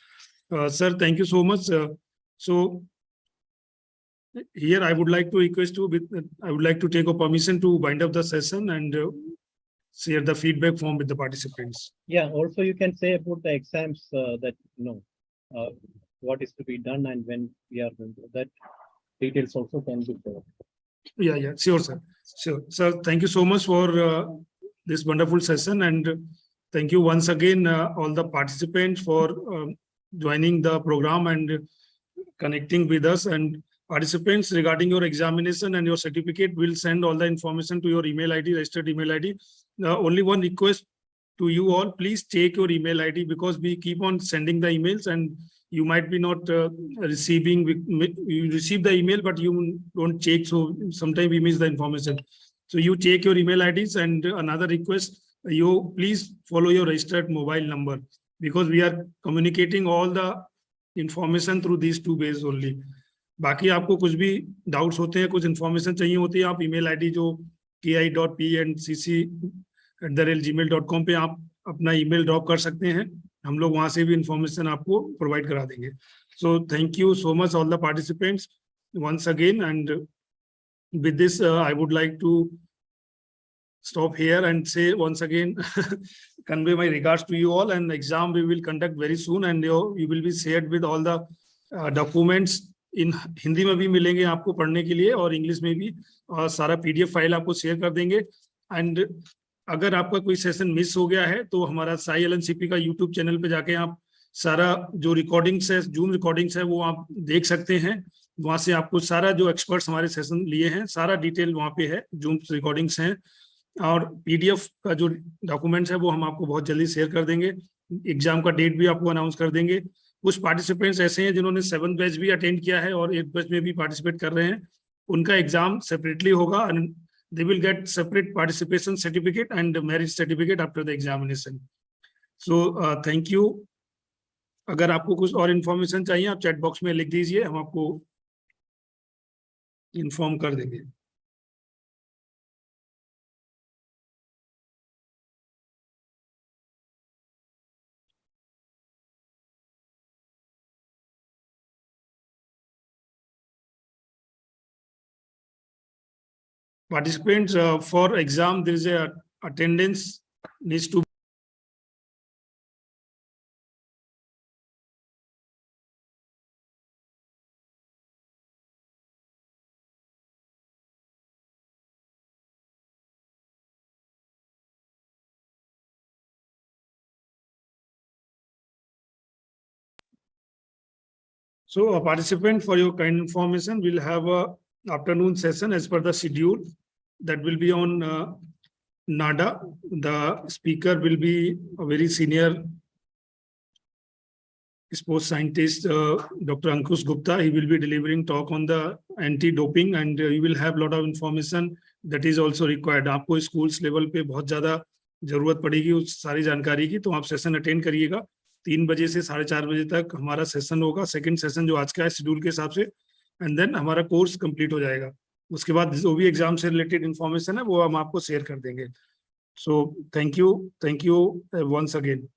Sir, thank you so much. So here I would like to request you, I would like to take a permission to wind up the session and share the feedback form with the participants. Yeah, also you can say about the exams that what is to be done and when we are going to that details also can be shared. Yeah, sure, sir. Sure. Sir, thank you so much for this wonderful session, and thank you once again all the participants for joining the program and connecting with us. And participants, regarding your examination and your certificate, will send all the information to your email ID, registered email ID. Only one request to you all, please check your email ID, because we keep on sending the emails and you might be not receiving, you receive the email, but you don't check. So sometimes we miss the information. So you check your email IDs. And another request, you please follow your registered mobile number, because we are communicating all the information through these 2 ways only. बाकी आपको कुछ भी doubts होते हैं, कुछ information चाहिए होती है, आप ईमेल आईडी जो ki.pncc@gmail.com पे आप अपना ईमेल ड्रॉप कर सकते हैं, हम लोग वहां से भी इंफॉर्मेशन आपको प्रोवाइड करा देंगे. So thank you so much all the participants once again, and with this I would like to stop here and say once again convey my regards to you all, and exam we will conduct very soon, and you will be shared with all the documents in Hindi में भी मिलेंगे आपको पढ़ने के लिए, और English में भी, और सारा PDF फाइल आपको शेयर कर देंगे. एंड अगर आपका कोई सेशन मिस हो गया है तो हमारा साई LNCP का YouTube चैनल पे जाके आप सारा जो रिकॉर्डिंग्स है, जूम रिकॉर्डिंग्स है, वो आप देख सकते हैं. वहां से आपको सारा जो एक्सपर्ट्स हमारे सेशन लिए हैं, सारा डिटेल वहां पे है, जूम रिकॉर्डिंग्स हैं, और PDF का जो डॉक्यूमेंट्स है वो हम आपको बहुत जल्दी शेयर कर देंगे. एग्जाम का डेट भी आपको अनाउंस कर देंगे. कुछ पार्टिसिपेंट्स ऐसे हैं जिन्होंने 7th बैच भी अटेंड किया है और 8th बैच में भी पार्टिसिपेट कर रहे हैं, उनका एग्जाम सेपरेटली होगा, and they will get separate participation certificate and merit certificate after the examination. So thank you. अगर आपको कुछ और इन्फॉर्मेशन चाहिए आप चैट बॉक्स में लिख दीजिए, हम आपको इन्फॉर्म कर देंगे. Participants, for exam there is a attendance needs to So a participant, for your kind information, will have a afternoon session as per the schedule that will be on NADA. The speaker will be a very senior sports scientist, Dr. Ankush Gupta. He will be delivering talk on the anti-doping, and you will have a lot of information that is also required. आपको schools level पे बहुत ज़्यादा जरूरत पड़ेगी उस सारी जानकारी की, तो आप सेशन अटेंड करिएगा। 3 बजे से 4:30 बजे तक हमारा सेशन होगा, सेकंड सेशन जो आज का है शेड्यूल के हिसाब से, एंड देन हमारा कोर्स कंप्लीट हो जाएगा। उसके बाद जो भी एग्जाम से रिलेटेड इंफॉर्मेशन है वो हम आपको शेयर कर देंगे। So thank you once again.